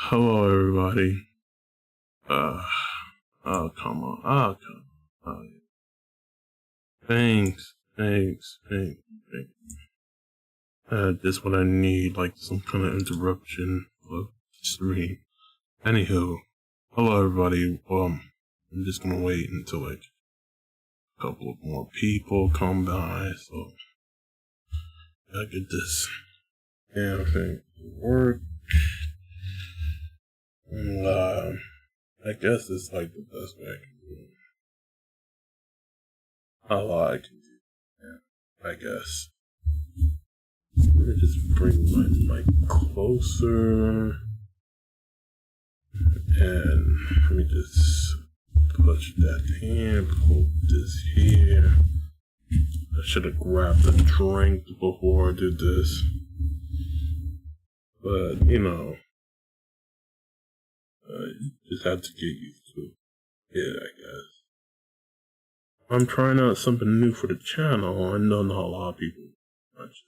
Hello, everybody. Oh, come on. Oh, come on. Oh, yeah. Thanks. This what I need, like some kind of interruption of the stream. Anywho, hello, everybody. I'm just gonna wait until like a couple of more people come by, so I get this damn thing to work. And, I guess it's like the best way I can do it. How I can do it, I guess. Let me just bring my mic closer. And let me just push that here, put this here. I should have grabbed a drink before I did this. But, you just have to get used to it, I guess. I'm trying out something new for the channel. I know not a lot of people watch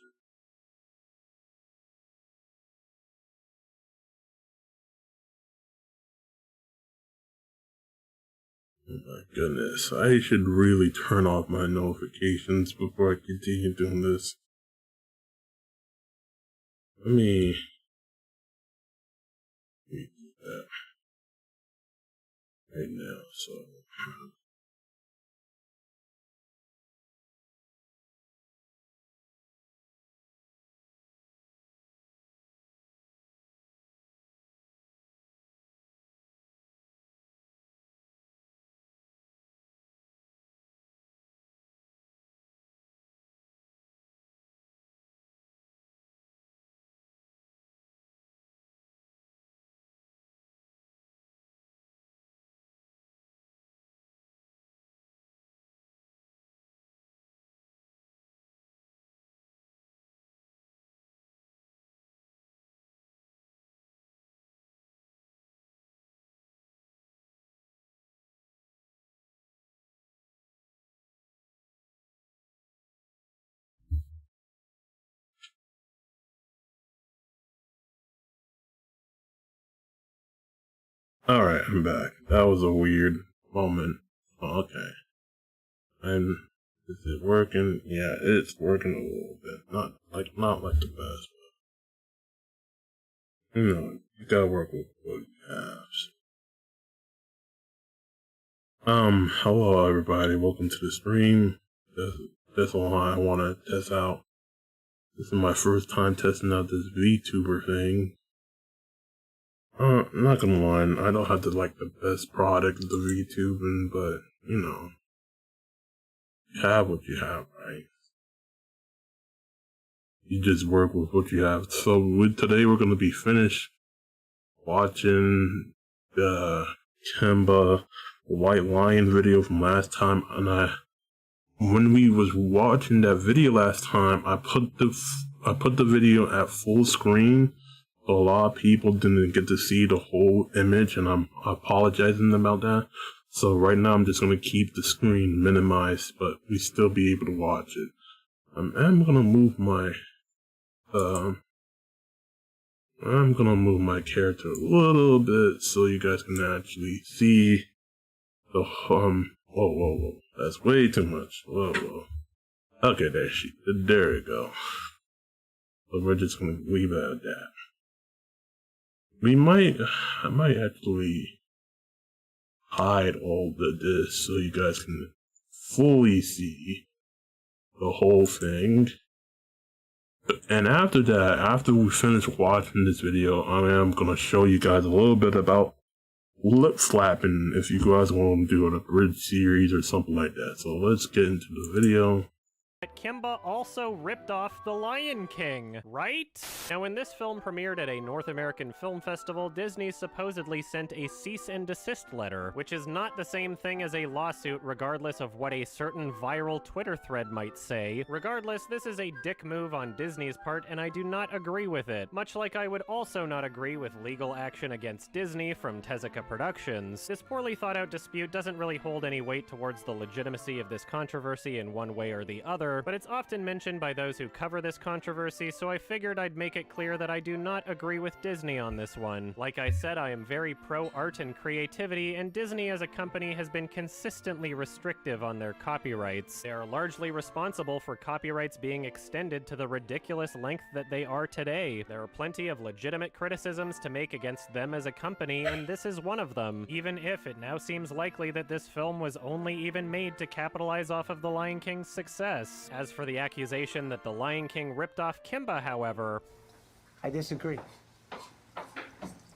it. Oh my goodness, I should really turn off my notifications before I continue doing this. Let me do that right now, so... Alright, I'm back. That was a weird moment. Oh, okay. Is it working? Yeah, it's working a little bit. Not like the best, but you gotta work with what you have. Hello everybody, welcome to the stream. That's all I wanna test out. This is my first time testing out this VTuber thing. I'm not gonna lie, I don't have the best product of the VTubing, but you have what you have, right? You just work with what you have. So today we're gonna be finished watching the Kimba White Lion video from last time, and when we was watching that video last time, I put the video at full screen. So a lot of people didn't get to see the whole image, and I'm apologizing about that. So right now I'm just going to keep the screen minimized, but we still be able to watch it. I'm going to move my character a little bit so you guys can actually see the, whoa, that's way too much. Whoa. Okay, there we go. So we're just going to leave it at that. I might actually hide all of this so you guys can fully see the whole thing. And after that, after we finish watching this video, I am going to show you guys a little bit about lip slapping if you guys want to do a bridge series or something like that. So let's get into the video. Kimba also ripped off The Lion King, right? Now, when this film premiered at a North American film festival, Disney supposedly sent a cease and desist letter, which is not the same thing as a lawsuit regardless of what a certain viral Twitter thread might say. Regardless, this is a dick move on Disney's part, and I do not agree with it, much like I would also not agree with legal action against Disney from Tezuka Productions. This poorly thought out dispute doesn't really hold any weight towards the legitimacy of this controversy in one way or the other, other, but it's often mentioned by those who cover this controversy, so I figured I'd make it clear that I do not agree with Disney on this one. Like I said, I am very pro-art and creativity, and Disney as a company has been consistently restrictive on their copyrights. They are largely responsible for copyrights being extended to the ridiculous length that they are today. There are plenty of legitimate criticisms to make against them as a company, and this is one of them, even if it now seems likely that this film was only even made to capitalize off of The Lion King's success. As for the accusation that The Lion King ripped off Kimba, however, I disagree.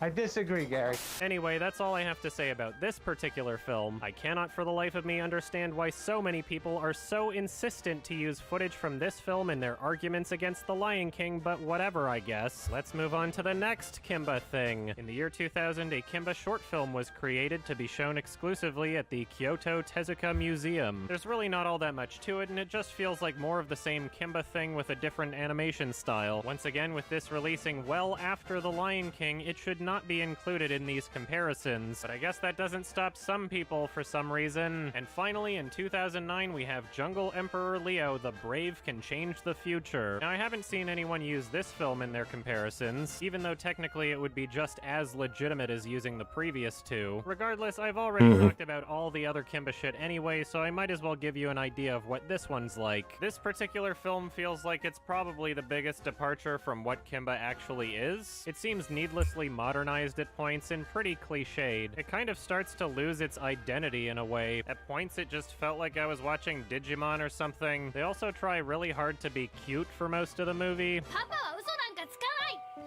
I disagree, Gary. Anyway, that's all I have to say about this particular film. I cannot for the life of me understand why so many people are so insistent to use footage from this film in their arguments against The Lion King, but whatever, I guess. Let's move on to the next Kimba thing. In the year 2000, a Kimba short film was created to be shown exclusively at the Kyoto Tezuka Museum. There's really not all that much to it, and it just feels like more of the same Kimba thing with a different animation style. Once again, with this releasing well after The Lion King, it should not be included in these comparisons, but I guess that doesn't stop some people for some reason. And finally, in 2009, we have Jungle Emperor Leo, The Brave Can Change the Future. Now, I haven't seen anyone use this film in their comparisons, even though technically it would be just as legitimate as using the previous two. Regardless, I've already talked about all the other Kimba shit anyway, so I might as well give you an idea of what this one's like. This particular film feels like it's probably the biggest departure from what Kimba actually is. It seems needlessly modernized at points and pretty cliched. It kind of starts to lose its identity in a way. At points it just felt like I was watching Digimon or something. They also try really hard to be cute for most of the movie. パパは嘘なんかつか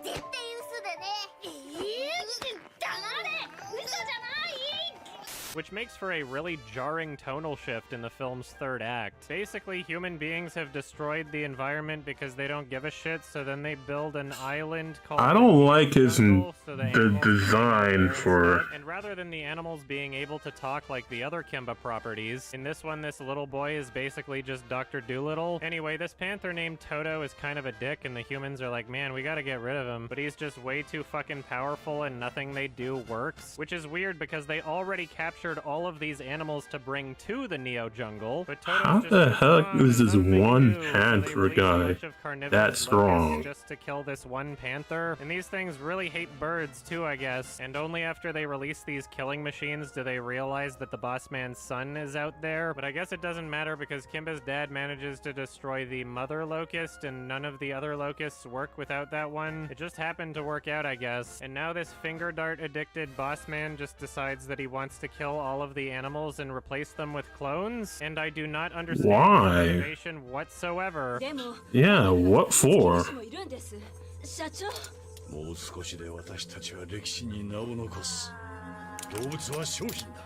ない絶対嘘だね黙れ嘘じゃない Which makes for a really jarring tonal shift in the film's third act. Basically, human beings have destroyed the environment because they don't give a shit, so then they build an island called... I don't like his Jungle, so the animals design can live for... instead. And rather than the animals being able to talk like the other Kimba properties, in this one, this little boy is basically just Dr. Dolittle. Anyway, this panther named Toto is kind of a dick, and the humans are like, man, we gotta get rid of him. But he's just way too fucking powerful, and nothing they do works. Which is weird, because they already captured all of these animals to bring to the Neo Jungle, but Toto's How just the like, heck "Oh, is this nothing they one do." So they panther release a guy bunch of carnivorous that strong? locusts just to kill this one panther? And these things really hate birds too, I guess. And only after they release these killing machines do they realize that the boss man's son is out there. But I guess it doesn't matter because Kimba's dad manages to destroy the mother locust, and none of the other locusts work without that one. It just happened to work out, I guess. And now this finger dart addicted boss man just decides that he wants to kill all of the animals and replace them with clones, and I do not understand Why? the motivation whatsoever. でも Yeah, what for? もいるんです社長もう少しで私たちは歴史に名を残す動物は商品だ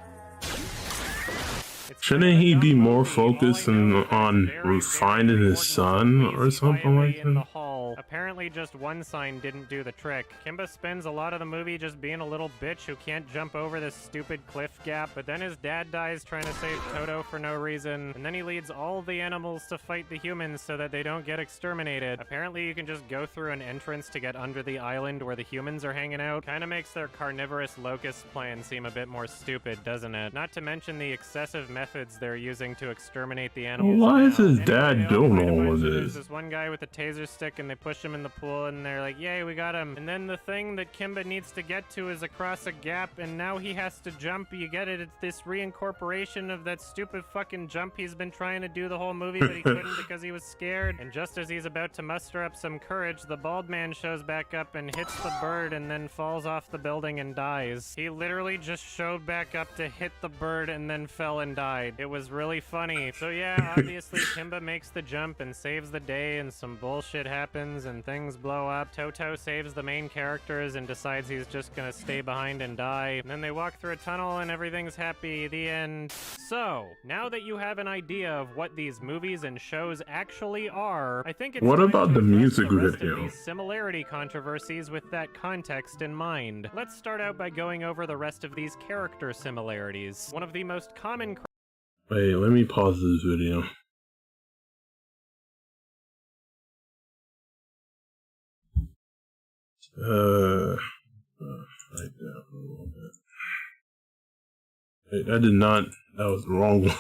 It's Shouldn't kind of a he be dumb more movie. All I focused know is on very, refining very his son important or place something quietly like in the that? hall. Apparently just one sign didn't do the trick. Kimba spends a lot of the movie just being a little bitch who can't jump over this stupid cliff gap, but then his dad dies trying to save Toto for no reason, and then he leads all the animals to fight the humans so that they don't get exterminated. Apparently you can just go through an entrance to get under the island where the humans are hanging out. Kinda makes their carnivorous locust plan seem a bit more stupid, doesn't it? Not to mention the excessive methods they're using to exterminate the animals. Why is now. his Anyway, dad they all doing find a all bunch of There's this? this one guy with a taser stick, and they push him in the pool, and they're like, yay, we got him. And then the thing that Kimba needs to get to is across a gap, and now he has to jump. You get it? It's this reincorporation of that stupid fucking jump he's been trying to do the whole movie, but he couldn't because he was scared. And just as he's about to muster up some courage, the bald man shows back up and hits the bird and then falls off the building and dies. He literally just showed back up to hit the bird and then fell and died. It was really funny. So yeah, obviously Kimba makes the jump and saves the day, and some bullshit happens and things blow up. Toto saves the main characters and decides he's just gonna stay behind and die. And then they walk through a tunnel and everything's happy. The end. So, now that you have an idea of what these movies and shows actually are, I think it's What time about to the address music the rest of video? these similarity controversies with that context in mind. Let's start out by going over the rest of these character similarities. One of the most common Wait, let me pause this video. Right down a little bit. Wait, that did not. That was the wrong one.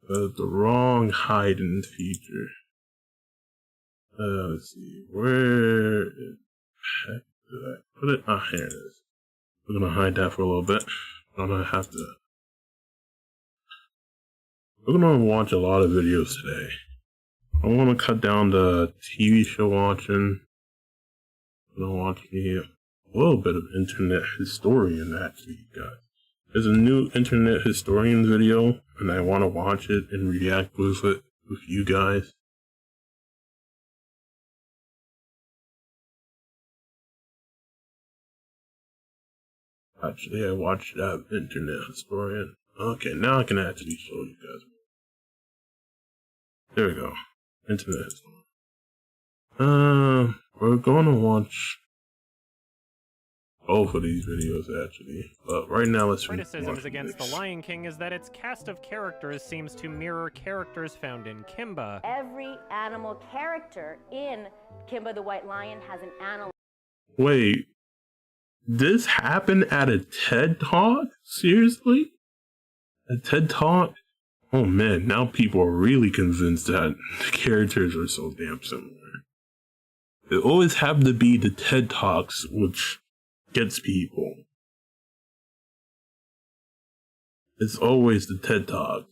The wrong hiding feature. Let's see. Where the heck did I put it? Ah, here it is. We're gonna hide that for a little bit. I'm gonna have to. We're gonna watch a lot of videos today. I want to cut down the TV show watching. I'm gonna watch a little bit of internet historian actually, guys. There's a new internet historian video, and I want to watch it and react with it with you guys. Actually, I watched that internet historian. Okay, now I can actually show you guys. There we go. Internet historian. We're gonna watch both of these videos actually, but right now let's Criticisms against The Lion King is that its cast of characters seems to mirror characters found in Kimba. Every animal character in Kimba the White Lion has an animal. Wait, this happened at a TED Talk? Seriously? A TED Talk? Oh man, now people are really convinced that the characters are so damn similar. It always have to be the TED Talks which gets people. It's always the TED Talks.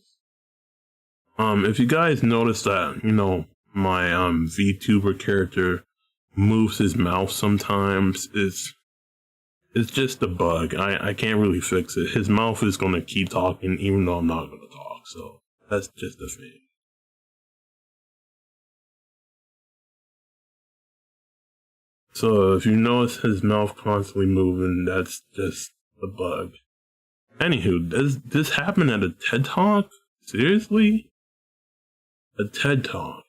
If you guys notice that, you know, my VTuber character moves his mouth sometimes, it's just a bug. I can't really fix it. His mouth is gonna keep talking even though I'm not gonna talk, so that's just a thing. So if you notice his mouth constantly moving, that's just a bug. Anywho, does this happen at a TED Talk? Seriously? A TED Talk?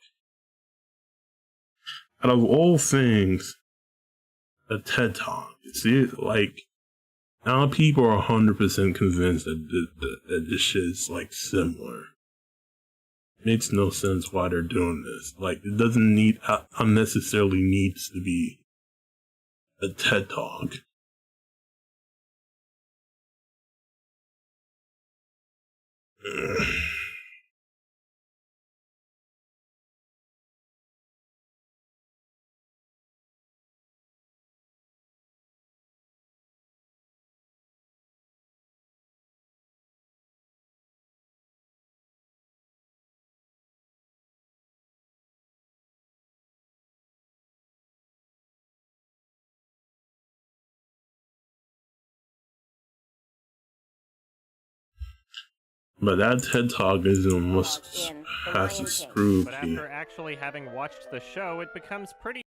Out of all things, a TED Talk. See, like, now people are 100% convinced that this shit is, like, similar. Makes no sense why they're doing this. Like, it doesn't need, unnecessarily needs to be a TED Talk. But that TED Talk is almost has to screw But after actually having watched the show, it becomes pretty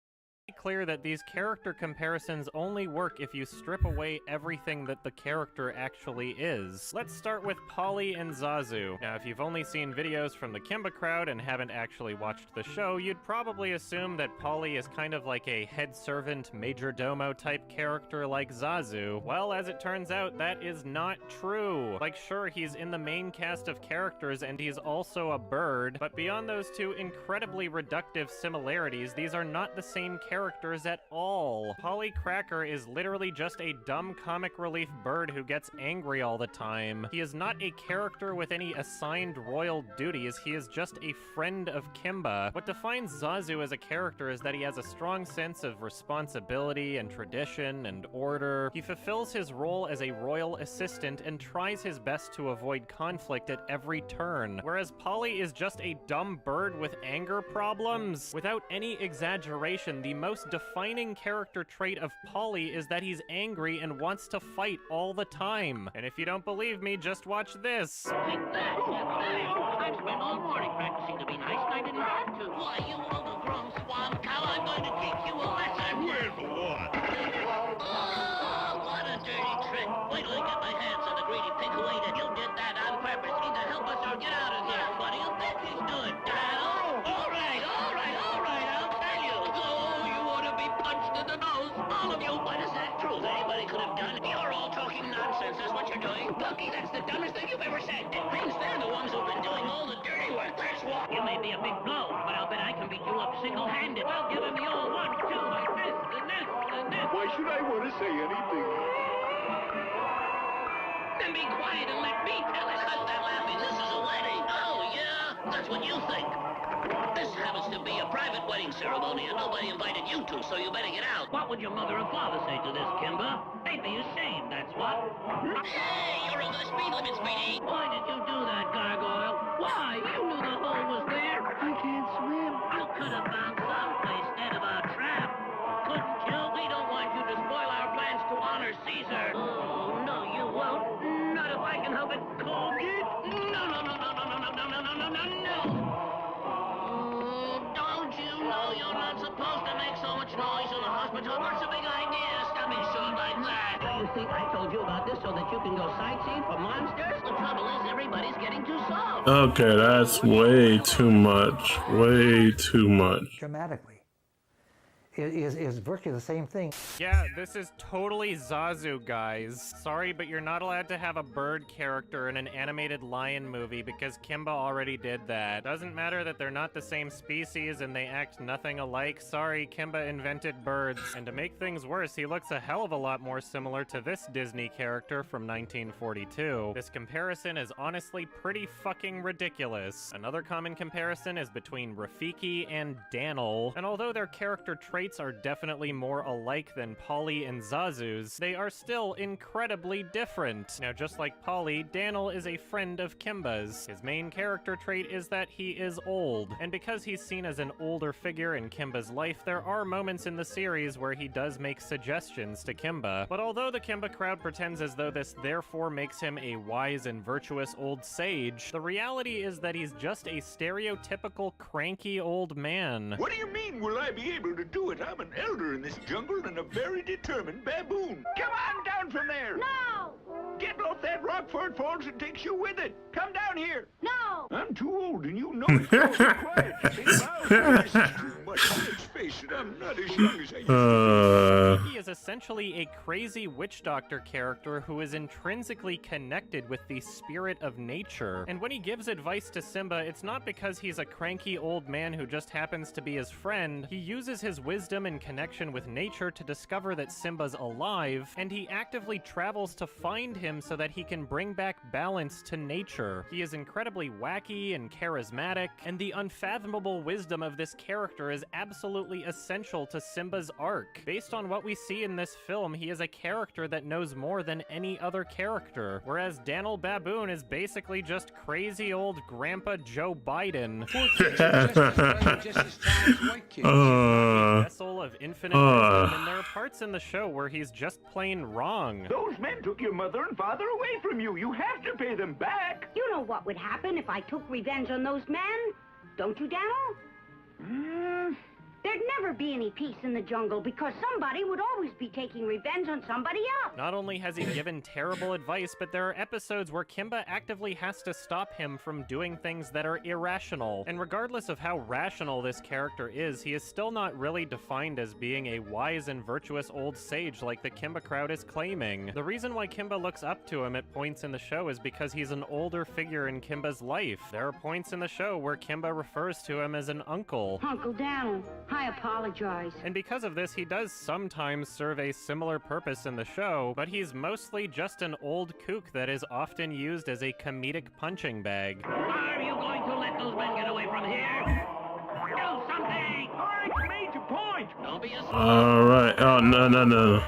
clear that these character comparisons only work if you strip away everything that the character actually is. Let's start with Polly and Zazu. Now, if you've only seen videos from the Kimba crowd and haven't actually watched the show, you'd probably assume that Polly is kind of like a head servant, major domo type character like Zazu. Well, as it turns out, that is not true. Like, sure, he's in the main cast of characters and he's also a bird, but beyond those two incredibly reductive similarities, these are not the same characters at all. Polly Cracker is literally just a dumb comic relief bird who gets angry all the time. He is not a character with any assigned royal duties, he is just a friend of Kimba. What defines Zazu as a character is that he has a strong sense of responsibility and tradition and order. He fulfills his role as a royal assistant and tries his best to avoid conflict at every turn, whereas Polly is just a dumb bird with anger problems. Without any exaggeration, the most defining character trait of Polly is that he's angry and wants to fight all the time. And if you don't believe me, just watch this. Take that, I've spent all morning practicing to be nice and I didn't have to. Why, you overgrown swamp cow, I'm going to teach you a lesson. With what? Oh, what a dirty trick. Wait till I get my hands on the greedy pig who ate it. You did that on purpose. Either help us or get out of here. What do you think he's doing, Dad? All right, I'll tell you. Oh, you ought to be punched in the nose. All of you. What is that truth anybody could have done? You're all talking nonsense. That's what you're doing. Bucky, that's the dumbest thing you've ever said. It means they're the ones who've been doing all the dirty work. That's what. You may be a big blow, but I'll bet I can beat you up single-handed. I'll give him the old 1, 2, and this, and this, and this. Why should I want to say anything? Then be quiet and let me tell it. How's that laughing? This is a wedding. Oh, yeah. That's what you think. This happens to be a private wedding ceremony and nobody invited you to, so you better get out. What would your mother and father say to this, Kimber? They'd be ashamed, that's what. Hey, you're over the speed limit, Speedy. Why did you do that, Gargoyle? Why? You knew the hole was there. I can't swim. You could have found someplace instead of our trap. Couldn't you? We don't want you to spoil our plans to honor Caesar. Oh, no, you won't. Not if I can help it. Cold it? No, no, no, no, no, no, no, no, no, no, no, no. Don't you know you're not supposed to make so much noise in the hospital? What's the big idea? Stubbing short like that. You think I told you about this so that you can go sightseeing for monsters? The trouble is everybody's getting too soft. Okay, that's way too much. Way too much. Dramatically. It is virtually the same thing. Yeah, this is totally Zazu, guys. Sorry, but you're not allowed to have a bird character in an animated lion movie because Kimba already did that. Doesn't matter that they're not the same species and they act nothing alike. Sorry, Kimba invented birds. And to make things worse, he looks a hell of a lot more similar to this Disney character from 1942. This comparison is honestly pretty fucking ridiculous. Another common comparison is between Rafiki and Daniel, and although their character traits are definitely more alike than Polly and Zazu's, they are still incredibly different. Now, just like Polly, Daniel is a friend of Kimba's. His main character trait is that he is old, and because he's seen as an older figure in Kimba's life, there are moments in the series where he does make suggestions to Kimba. But although the Kimba crowd pretends as though this therefore makes him a wise and virtuous old sage, the reality is that he's just a stereotypical cranky old man. What do you mean, will I be able to do it? I'm an elder in this jungle and a very determined baboon. Come on down from there! No! Get off that rock before it falls and takes you with it. Come down here. No! I'm too old and you know it's so quiet. Big mouth. This is too much. Let's face it, I'm not as young as I used to be. He is essentially a crazy witch doctor character who is intrinsically connected with the spirit of nature. And when he gives advice to Simba, it's not because he's a cranky old man who just happens to be his friend. He uses his wisdom and connection with nature to discover that Simba's alive, and he actively travels to find him so that he can bring back balance to nature. He is incredibly wacky and charismatic, and the unfathomable wisdom of this character is absolutely essential to Simba's arc. Based on what we see in this film, he is a character that knows more than any other character, whereas Daniel Baboon is basically just crazy old Grandpa Joe Biden. Vessel of infinite wisdom, and there are parts in the show where he's just plain wrong. Those men took your mother and father away from you. You have to pay them back. You know what would happen if I took revenge on those men? Don't you, Daniel? There'd never be any peace in the jungle because somebody would always be taking revenge on somebody else. Not only has he given terrible advice, but there are episodes where Kimba actively has to stop him from doing things that are irrational. And regardless of how rational this character is, he is still not really defined as being a wise and virtuous old sage like the Kimba crowd is claiming. The reason why Kimba looks up to him at points in the show is because he's an older figure in Kimba's life. There are points in the show where Kimba refers to him as an uncle. Uncle Daniel, I apologize. And because of this, he does sometimes serve a similar purpose in the show, but he's mostly just an old kook that is often used as a comedic punching bag. Are you going to let those men get away from here? Do something! All right, made your point. Don't be a Alright. Oh, no.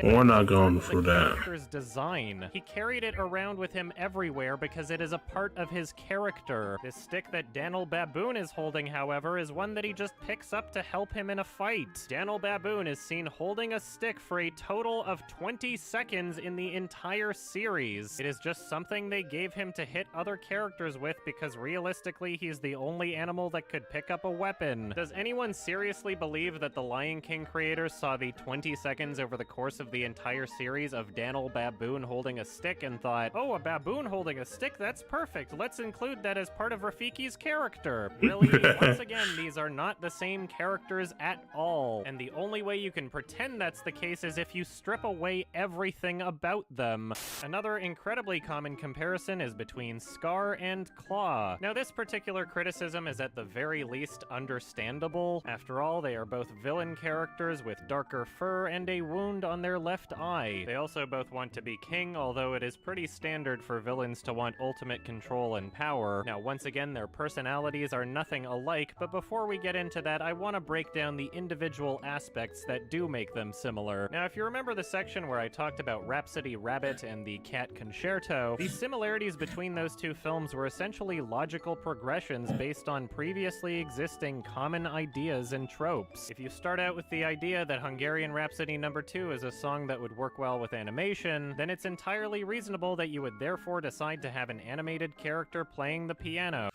We're not going for the that. character's design. He carried it around with him everywhere because it is a part of his character. This stick that Daniel Baboon is holding, however, is one that he just picks up to help him in a fight. Daniel Baboon is seen holding a stick for a total of 20 seconds in the entire series. It is just something they gave him to hit other characters with because realistically he's the only animal that could pick up a weapon. Does anyone seriously believe that the Lion King creators saw the 20 seconds over the course of the entire series of Daniel Baboon holding a stick and thought, oh, a baboon holding a stick, that's perfect. Let's include that as part of Rafiki's character. Really? Once again, these are not the same characters at all. And the only way you can pretend that's the case is if you strip away everything about them. Another incredibly common comparison is between Scar and Claw. Now, this particular criticism is at the very least understandable. After all, they are both villain characters with darker fur and a wound on their their left eye. They also both want to be king, although it is pretty standard for villains to want ultimate control and power. Now, once again, their personalities are nothing alike, but before we get into that, I want to break down the individual aspects that do make them similar. Now, if you remember the section where I talked about Rhapsody Rabbit and the Cat Concerto, the similarities between those two films were essentially logical progressions based on previously existing common ideas and tropes. If you start out with the idea that Hungarian Rhapsody No. 2 is a song that would work well with animation, then it's entirely reasonable that you would therefore decide to have an animated character playing the piano.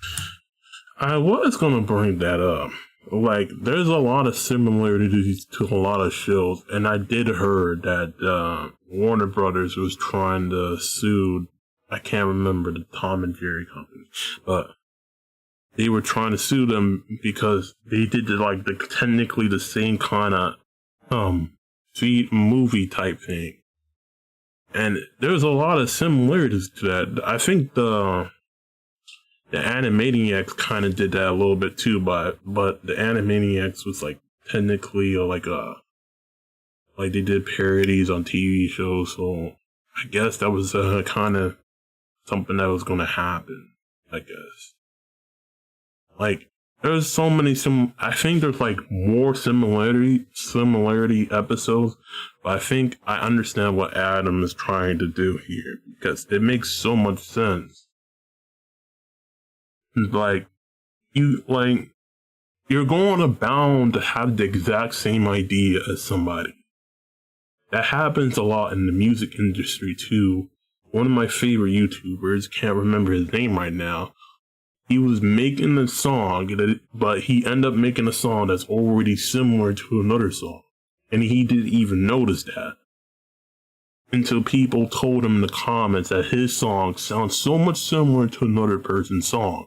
I was gonna bring that up. Like, there's a lot of similarities to a lot of shows, and I did heard that Warner Brothers was trying to sue, I can't remember the Tom and Jerry company, but they were trying to sue them because they did technically the same kind of movie type thing. And there's a lot of similarities to that. I think the Animaniacs kind of did that a little bit too, but the Animaniacs was technically they did parodies on TV shows, so I guess that was kind of something that was going to happen, I guess. There's so many I think there's more similarity episodes, but I think I understand what Adam is trying to do here, because it makes so much sense. You're going bound to have the exact same idea as somebody. That happens a lot in the music industry too. One of my favorite YouTubers, can't remember his name right now, he was making a song, but he ended up making a song that's already similar to another song. And he didn't even notice that until people told him in the comments that his song sounds so much similar to another person's song.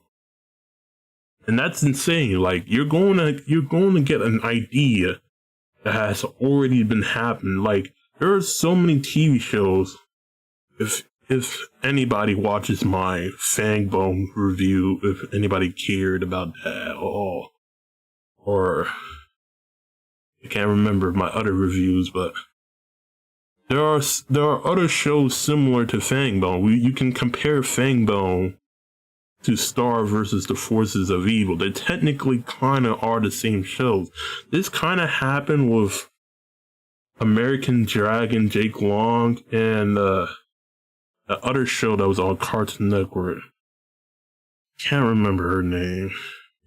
And that's insane. You're going to get an idea that has already been happening. There are so many TV shows. If anybody watches my Fangbone review, if anybody cared about that, or I can't remember my other reviews, but there are other shows similar to Fangbone. You can compare Fangbone to Star versus the Forces of Evil. They technically kind of are the same shows. This kind of happened with American Dragon, Jake Long, and the other show that was on Cartoon Network. Can't remember her name.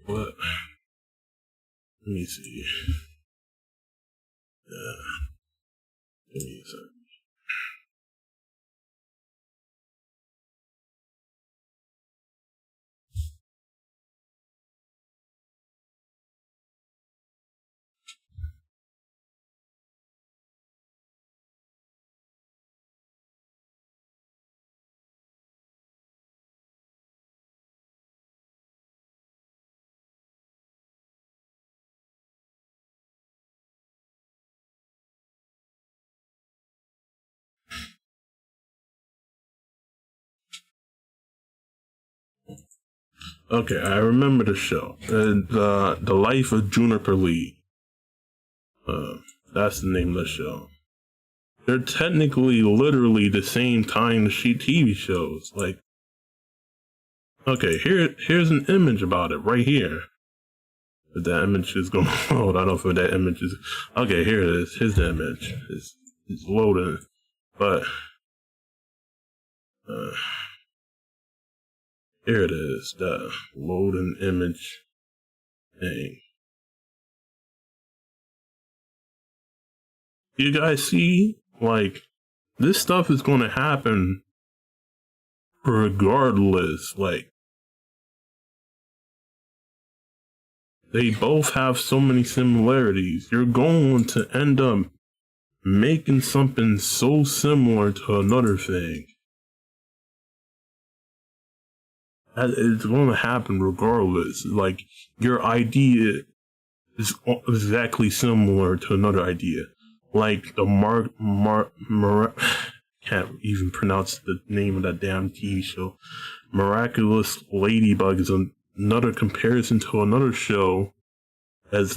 What? Let me see. Give me a second. Okay, I remember the show. The Life of Juniper Lee. That's the name of the show. They're technically, literally the same time TV shows. Okay, here's an image about it right here. If that image is going to load, I don't know if that image is. Okay, here it is. Here's the image. It's loading, but here it is, the loading image thing. You guys see, this stuff is going to happen regardless. They both have so many similarities. You're going to end up making something so similar to another thing. It's going to happen regardless. Your idea is exactly similar to another idea. The can't even pronounce the name of that damn TV show. Miraculous Ladybug is another comparison to another show that's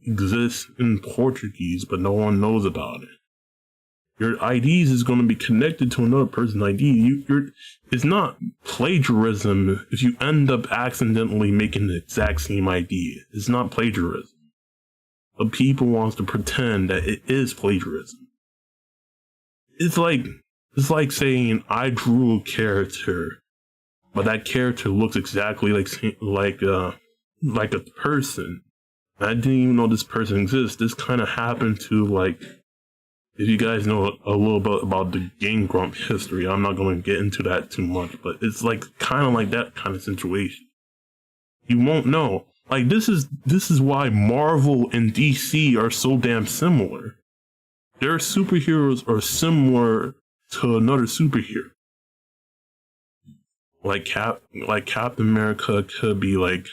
exists in Portuguese, but no one knows about it. your IDs is going to be connected to another person's ID. It's not plagiarism if you end up accidentally making the exact same ID. It's not plagiarism. But people wants to pretend that it is plagiarism. It's like saying I drew a character, but that character looks exactly like a person. I didn't even know this person exists. This kind of happened to, like, if you guys know a little bit about the Game Grump history, I'm not going to get into that too much, but it's like kind of like that kind of situation. You won't know. Like, this is why Marvel and DC are so damn similar. Their superheroes are similar to another superhero. Like Captain America could be like,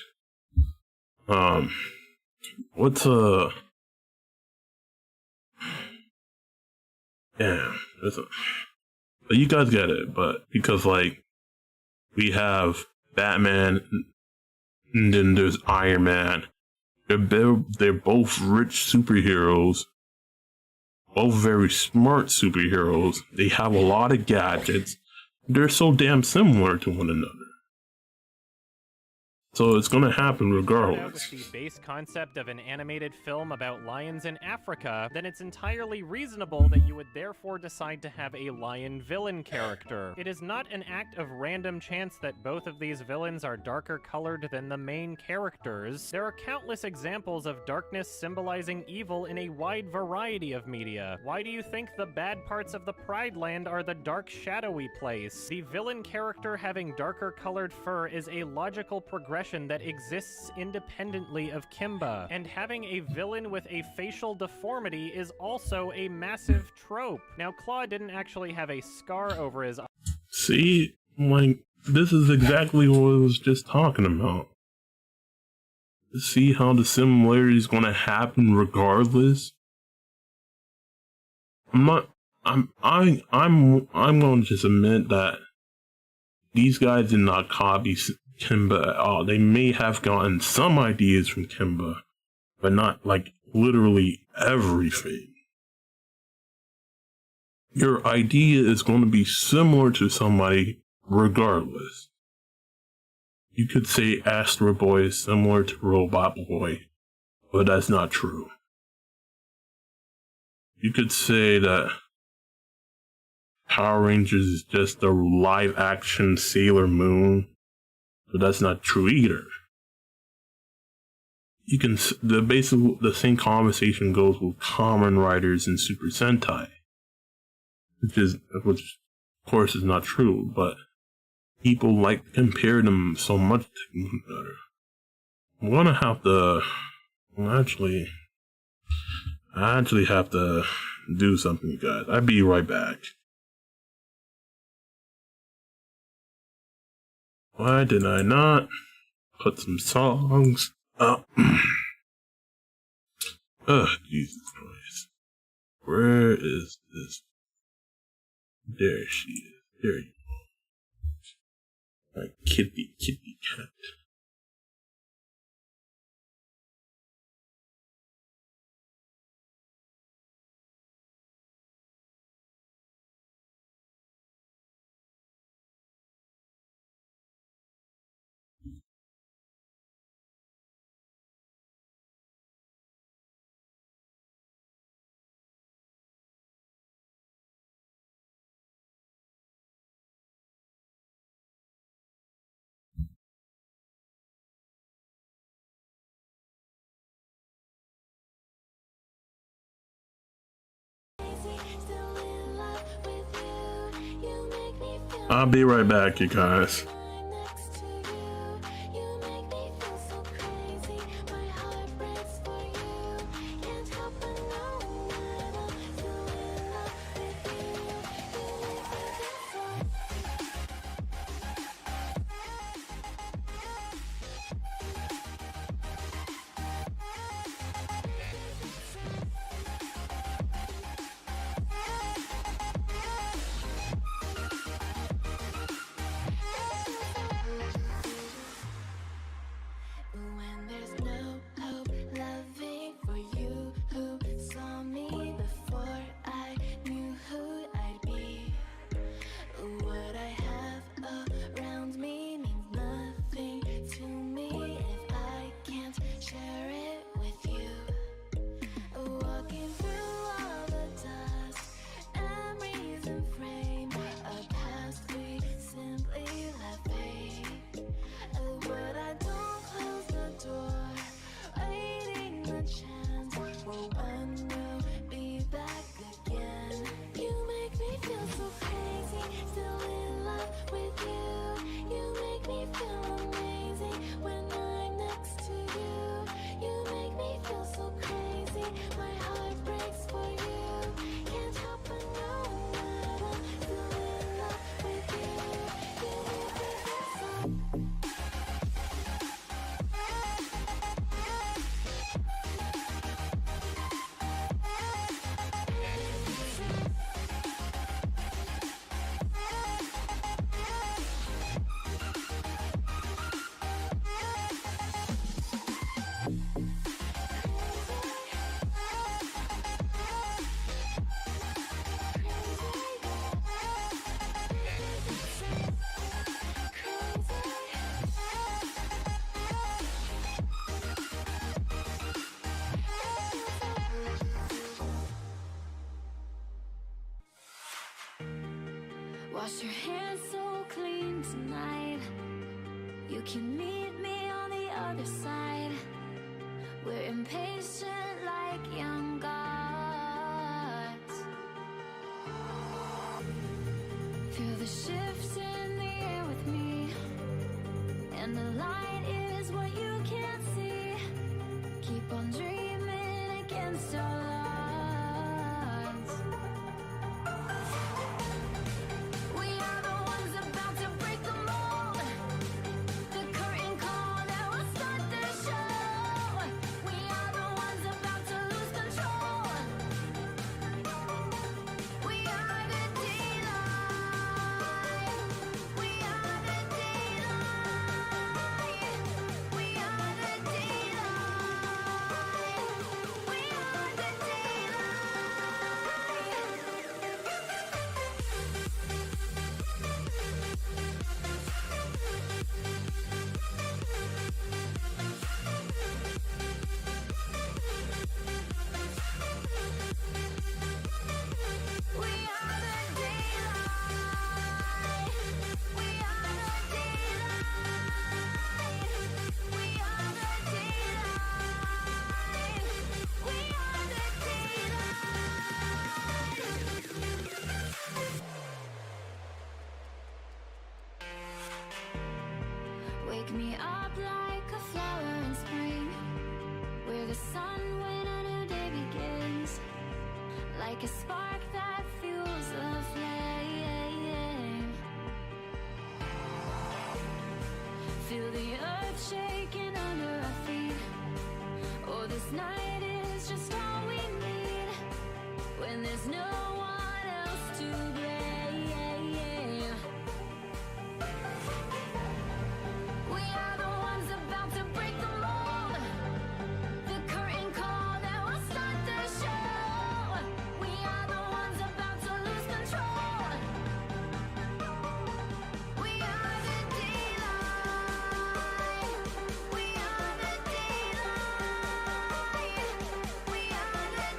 but you guys get it, but because like we have Batman and then there's Iron Man. They're both rich superheroes, both very smart superheroes. They have a lot of gadgets. They're so damn similar to one another. So it's gonna happen regardless. With the base concept of an animated film about lions in Africa, then it's entirely reasonable that you would therefore decide to have a lion villain character. It is not an act of random chance that both of these villains are darker colored than the main characters. There are countless examples of darkness symbolizing evil in a wide variety of media. Why do you think the bad parts of the Pride Land are the dark, shadowy place? The villain character having darker colored fur is a logical progression that exists independently of Kimba, and having a villain with a facial deformity is also a massive trope. Now, Claw didn't actually have a scar over his eye. See, like, this is exactly what I was just talking about. See how the similarity is going to happen regardless? I'm going to just admit that these guys did not copy Kimba at all. They may have gotten some ideas from Kimba, but not like literally everything. Your idea is going to be similar to somebody regardless. You could say Astro Boy is similar to Robot Boy, but that's not true. You could say that Power Rangers is just a live action Sailor Moon, but that's not true either. You can the same conversation goes with Kamen Riders and Super Sentai, which of course is not true, but people like to compare them so much to one another. I'm gonna have to I actually have to do something, you guys. I'll be right back. Why did I not put some songs up? Oh, Jesus Christ. Where is this? There she is. There you go. My kitty cat. I'll be right back, you guys. Wash your hands so clean tonight. You can meet me on the other side. We're impatient like young gods. Feel the shifts in the air with me, and the light is what you can't see. Keep on dreaming against all odds. We are the ones about to break the mold. The curtain call that will start the show. We are the ones about to lose control. We are the daylight. We are the daylight. We are the daylight. We are the Wake me up like a flower in spring, where the sun when a new day begins, like a spark that fuels the flame. Feel the earth shaking under our feet. Oh, this night is just all we need, when there's no one else to blame. We are the ones about to break the mold. The curtain call that will start the show. We are the ones about to lose control. We are the daylight. We are the daylight. We are the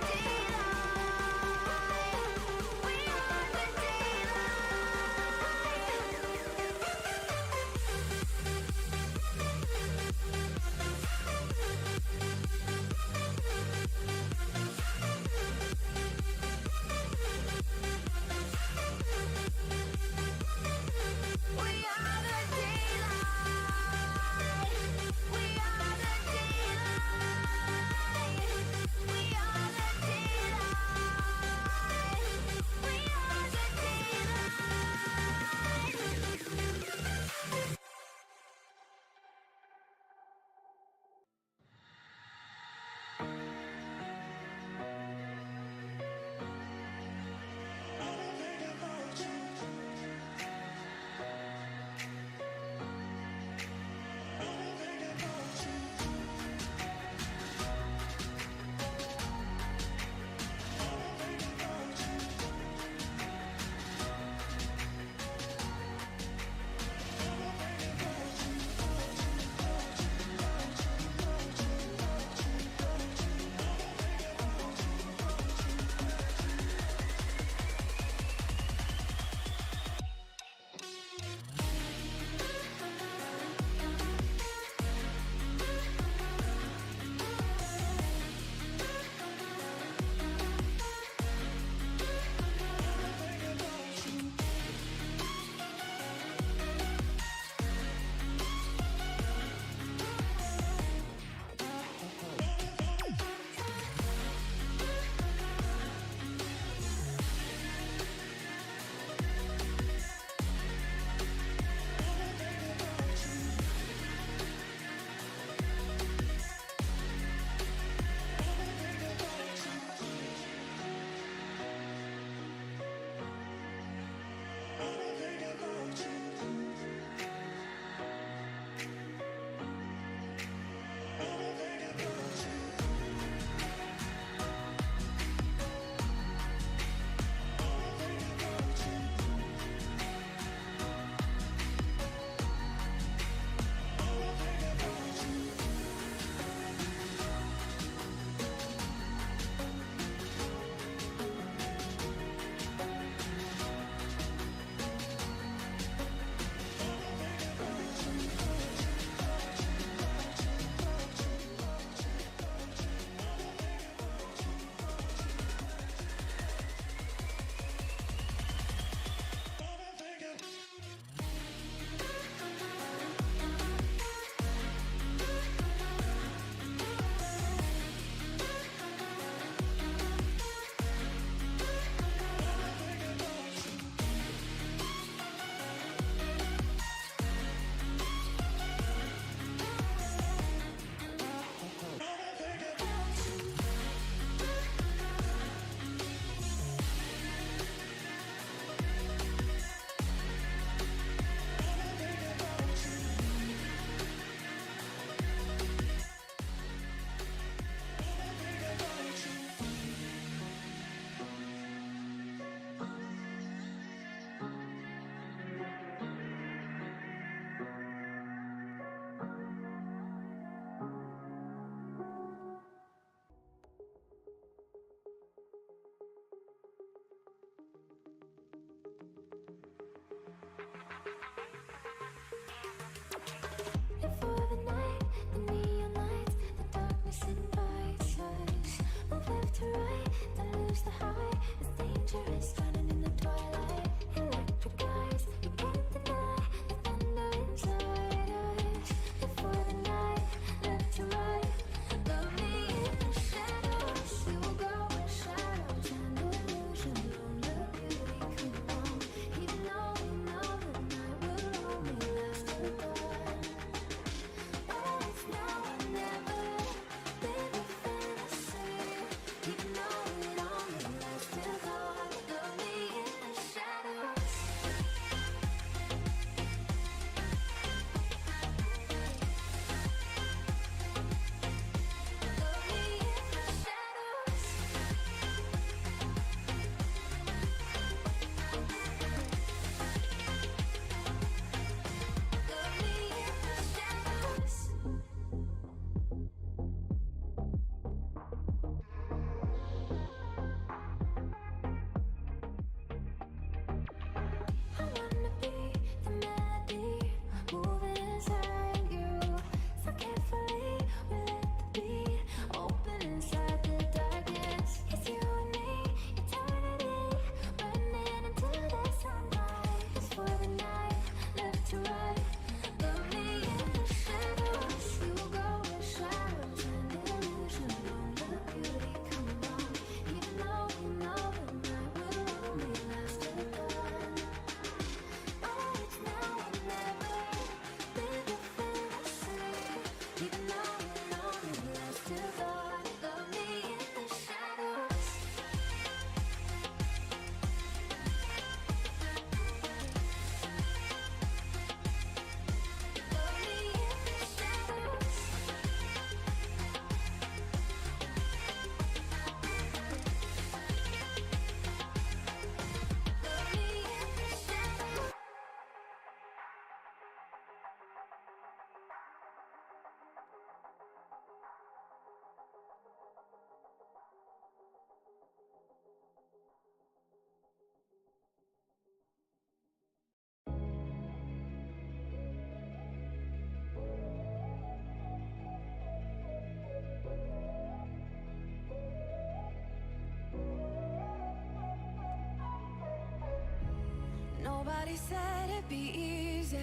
Everybody said it'd be easy,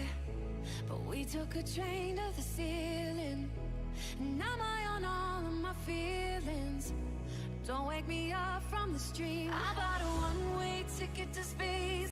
but we took a train to the ceiling. And now I own all of my feelings. Don't wake me up from the stream. I bought a one-way ticket to space.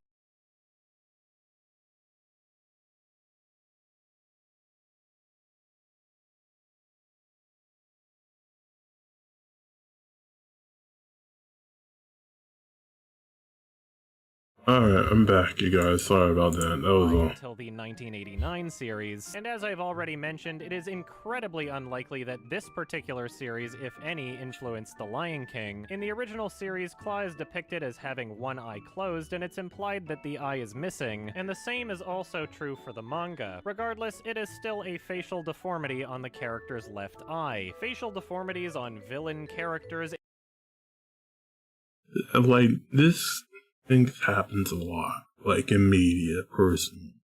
Alright, I'm back, you guys. Sorry about that. That was all. Until the 1989 series. And as I've already mentioned, it is incredibly unlikely that this particular series, if any, influenced The Lion King. In the original series, Claw is depicted as having one eye closed, and it's implied that the eye is missing, and the same is also true for the manga. Regardless, it is still a facial deformity on the character's left eye. Facial deformities on villain characters. Like, this thing happens a lot, like in media, personally.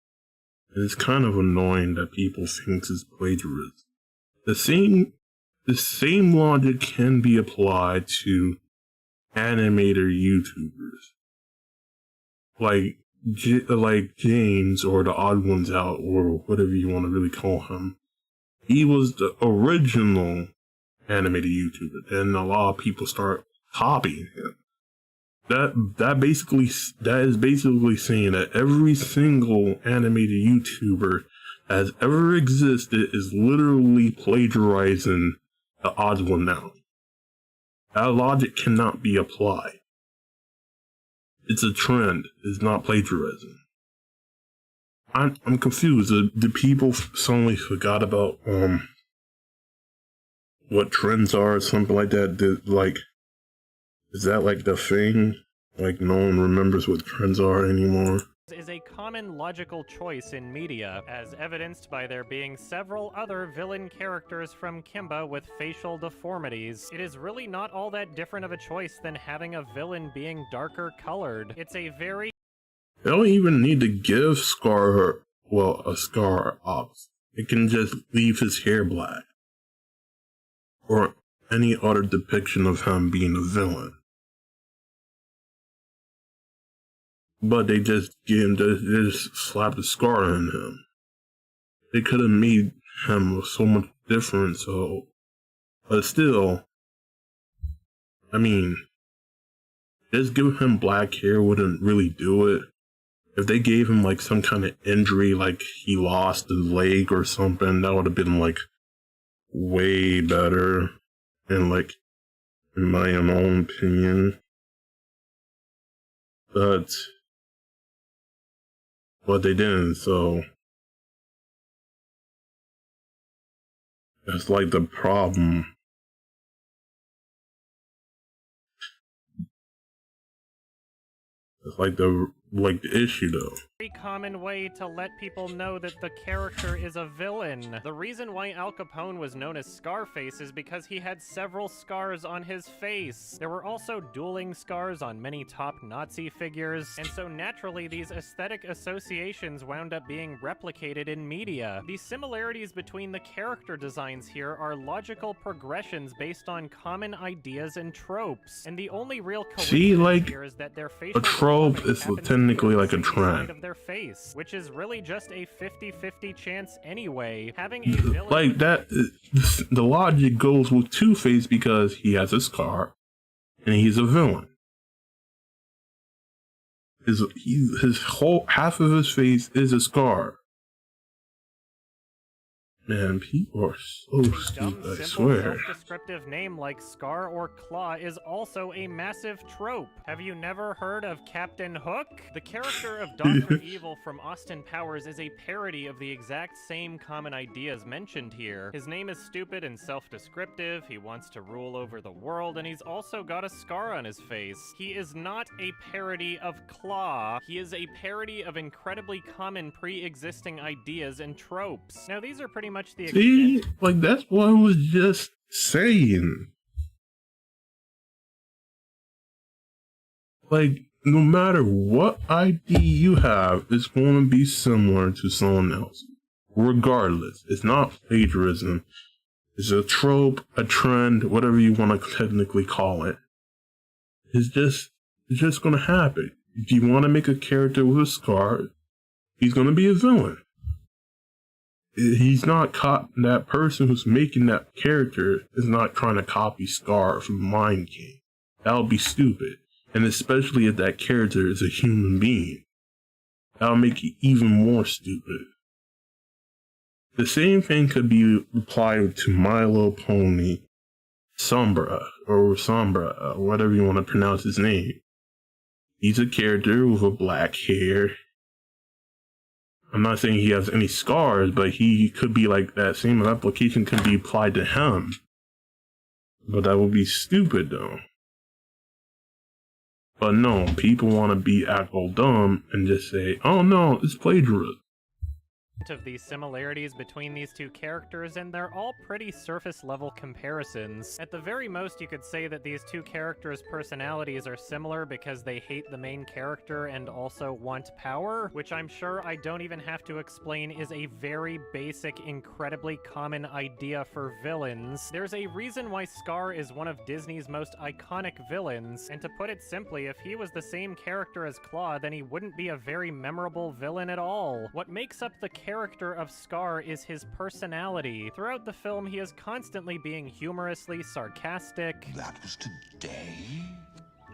And it's kind of annoying that people think it's plagiarism. The same logic can be applied to animator YouTubers. Like James, or the Odd Ones Out, or whatever you want to really call him. He was the original animated YouTuber, and a lot of people start copying him. That is basically saying that every single animated YouTuber has ever existed is literally plagiarizing the Odd One Out. That logic cannot be applied. It's a trend. It's not plagiarism. I'm confused. Do people suddenly forgot about what trends are or something like that? Is that like the thing? Like no one remembers what trends are anymore? Is a common logical choice in media, as evidenced by there being several other villain characters from Kimba with facial deformities. It is really not all that different of a choice than having a villain being darker colored. It's a very... They don't even need to give Scar, a Scar up. It can just leave his hair black. Or any other depiction of him being a villain. But they just slapped a scar on him. They could have made him so much different, but still, I mean, just giving him black hair wouldn't really do it. If they gave him like some kind of injury, like he lost his leg or something, that would have been like way better. And like, in my own opinion. But they didn't, so that's like the problem. It's like the issue though. Very common way to let people know that the character is a villain. The reason why Al Capone was known as Scarface is because he had several scars on his face. There were also dueling scars on many top Nazi figures, and so naturally these aesthetic associations wound up being replicated in media. The similarities between the character designs here are logical progressions based on common ideas and tropes, and the only real coincidence here is that their facial a trope is technically like a trend. Of their face, which is really just a 50-50 chance anyway. Having a villain like that, the logic goes with Two-Face because he has a scar and he's a villain. His whole half of his face is a scar. Man, people are so stupid, I swear. A self-descriptive name like Scar or Claw is also a massive trope. Have you never heard of Captain Hook? The character of Dr. Evil from Austin Powers is a parody of the exact same common ideas mentioned here. His name is stupid and self-descriptive, he wants to rule over the world, and he's also got a scar on his face. He is not a parody of Claw, he is a parody of incredibly common pre-existing ideas and tropes. Now these are pretty much the See, like that's what I was just saying. Like, no matter what ID you have, it's going to be similar to someone else. Regardless, it's not plagiarism. It's a trope, a trend, whatever you want to technically call it. It's just going to happen. If you want to make a character with a scar, He's going to be a villain. He's not that person who's making that character is not trying to copy Scar from Lion King. That would be stupid. And especially if that character is a human being. That'll make it even more stupid. The same thing could be applied to My Little Pony Sombra, or whatever you want to pronounce his name. He's a character with a black hair. I'm not saying he has any scars, but he could be like that same application could be applied to him. But that would be stupid though. But no, people want to be act all dumb and just say, oh no, it's plagiarism. Of these similarities between these two characters, and they're all pretty surface level comparisons. At the very most, you could say that these two characters' personalities are similar because they hate the main character and also want power, which I'm sure I don't even have to explain is a very basic, incredibly common idea for villains. There's a reason why Scar is one of Disney's most iconic villains, and to put it simply, if he was the same character as Claw, then he wouldn't be a very memorable villain at all. What makes up the character of Scar is his personality. Throughout the film, he is constantly being humorously sarcastic. That was today?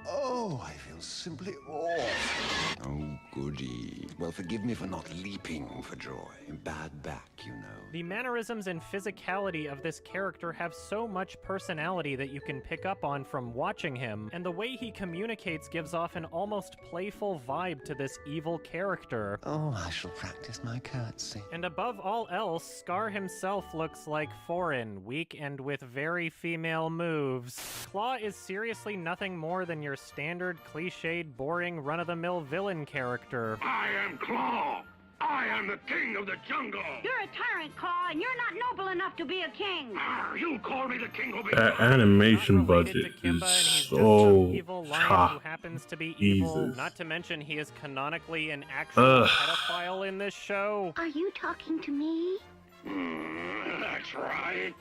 Oh, I feel simply awesome. Oh, goody. Well, forgive me for not leaping for joy. Bad back, you know. The mannerisms and physicality of this character have so much personality that you can pick up on from watching him, and the way he communicates gives off an almost playful vibe to this evil character. Oh, I shall practice my curtsy. And above all else, Scar himself looks like foreign, weak, and with very female moves. Claw is seriously nothing more than your standard, cliched, boring, run-of-the-mill villain character. I am Claw. I am the king of the jungle. You're a tyrant, Claw, and you're not noble enough to be a king. You call me the king of the That animation Not related budget to Kimba, is and he's just some so evil lion who chopped. happens to be evil. Jesus. Not to mention he is canonically an actual pedophile in this show. Are you talking to me? That's right.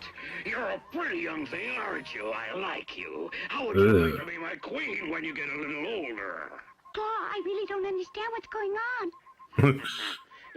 You're a pretty young thing, aren't you? I like you. How would you like to be my queen when you get a little older? Claw, I really don't understand what's going on.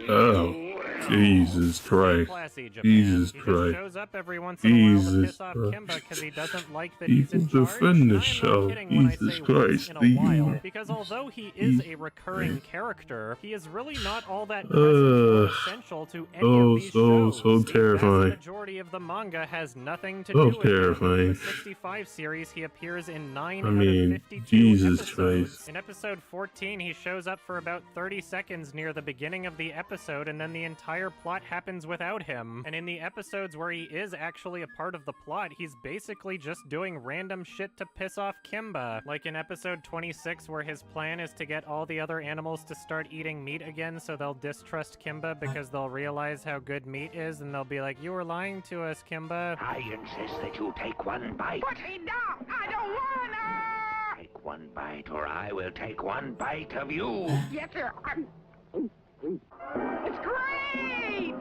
Oh, Jesus Christ. Classy, Japan. Jesus He just Christ. shows up every once in a while to Jesus piss off Christ. Kimba because he doesn't like that he's in People charge. defend And this I'm show. not kidding when I Jesus say Christ. once in a while, because although he is a recurring character, he is really not all that present or essential to any of these shows. so The terrifying. vast majority of the manga has nothing to So do with him. terrifying. In the 65 series, he appears in 9 I out of mean, 52 Jesus episodes. Christ. In episode 14, he shows up for about 30 seconds near the beginning of the episode, and then the entire plot happens without him. And in the episodes where he is actually a part of the plot, he's basically just doing random shit to piss off Kimba. Like in episode 26, where his plan is to get all the other animals to start eating meat again so they'll distrust Kimba because they'll realize how good meat is, and they'll be like, you were lying to us, Kimba. I insist that you take one bite. Put him down! I don't wanna! Take one bite, or I will take one bite of you. Yes, sir. It's great!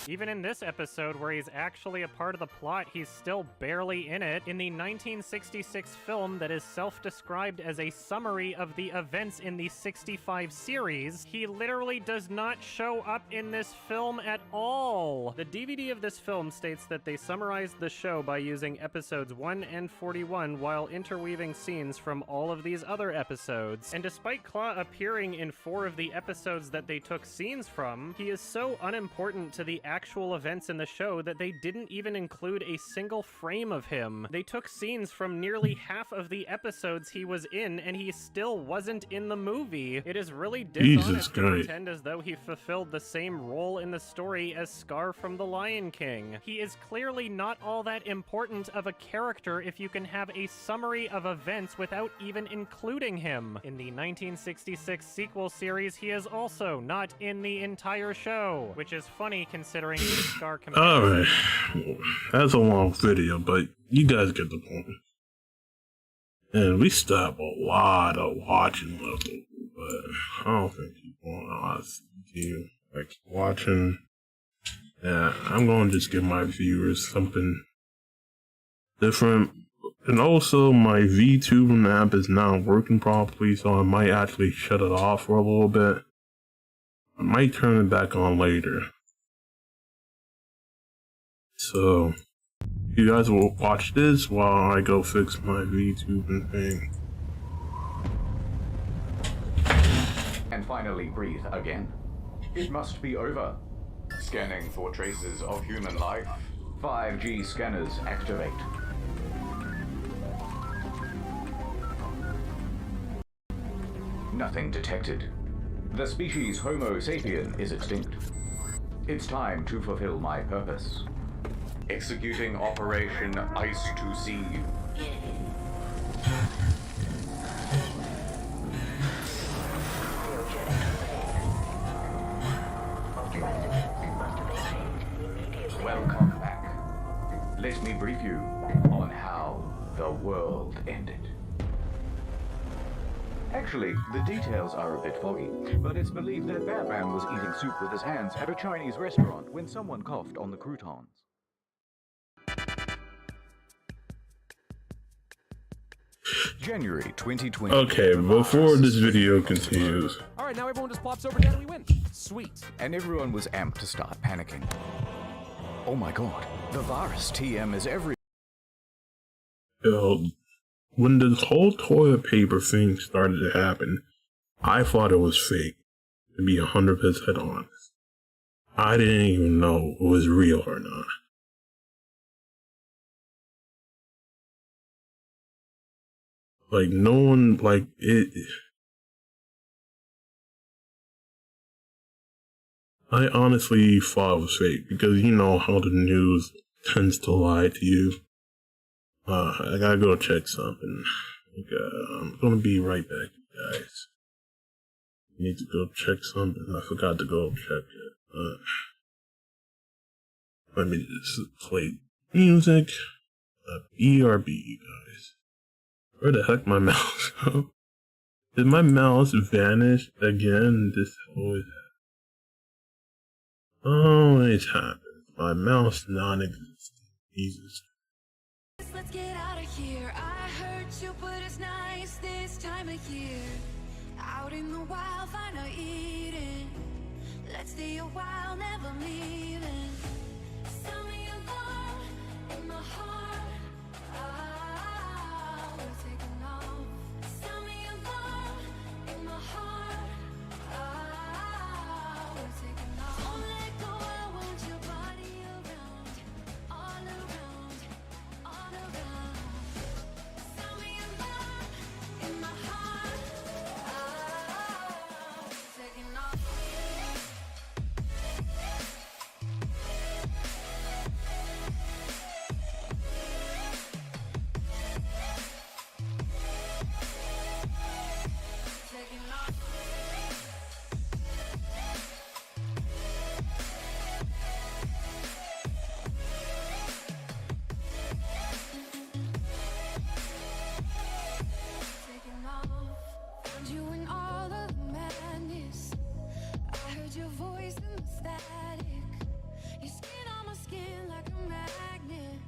Even in this episode, where he's actually a part of the plot, he's still barely in it. In the 1966 film that is self-described as a summary of the events in the 65 series, he literally does not show up in this film at all. The DVD of this film states that they summarized the show by using episodes 1 and 41 while interweaving scenes from all of these other episodes. And despite Claw appearing in 4 of the episodes that they took scenes from, he is so unimportant to the actual events in the show that they didn't even include a single frame of him. They took scenes from nearly half of the episodes he was in, and he still wasn't in the movie. It is really dishonest to pretend as though he fulfilled the same role in the story as Scar from The Lion King. He is clearly not all that important of a character if you can have a summary of events without even including him. In the 1966 sequel series, he is also not in the entire show, which is funny considering the Scar comparison. Alright. That's a long video, but you guys get the point. And we still have a lot of watching left, but I don't think people want to do like watching. Yeah, I'm going to just give my viewers something different. And also, my VTuber app is not working properly, so I might actually shut it off for a little bit. I might turn it back on later. So, you guys will watch this while I go fix my VTube thing. And finally breathe again. It must be over. Scanning for traces of human life. 5G scanners activate. Nothing detected. The species Homo sapien is extinct. It's time to fulfill my purpose. Executing Operation Ice to Sea. Welcome back. Let me brief you on how the world ended. Actually, the details are a bit foggy, but it's believed that Batman was eating soup with his hands at a Chinese restaurant when someone coughed on the croutons. January 2020. Okay, before this video continues. Alright, now everyone just plops over down and we win. Sweet. And everyone was amped to start panicking. Oh my god, the virus TM is everywhere. Yo, when this whole toilet paper thing started to happen, I thought it was fake, to be 100% honest. I didn't even know it was real or not. Like, no one, like, it... I honestly thought it was fake, because you know how the news tends to lie to you. I gotta go check something. I'm gonna be right back, guys. Need to go check something. I forgot to go check it. Let me just play music. BRB, you guys. Where the heck my mouse go? Did my mouse vanish again? This always happens. Always happens. My mouse non-existent. Jesus. Let's get out of here. I heard you, but it's nice this time of year. Out in the wild, find a eating. Let's stay a while, never leaving. Sell me alone in my heart. Ah, we're taking off. Sell me alone in my heart. Ah, we're taking off. Don't let go, I want your body around, all around, all around. Sell me alone in my heart. Ah, we're taking off. Taking off. Found you in all of the madness. I heard your voice in the static. Your skin on my skin like a magnet.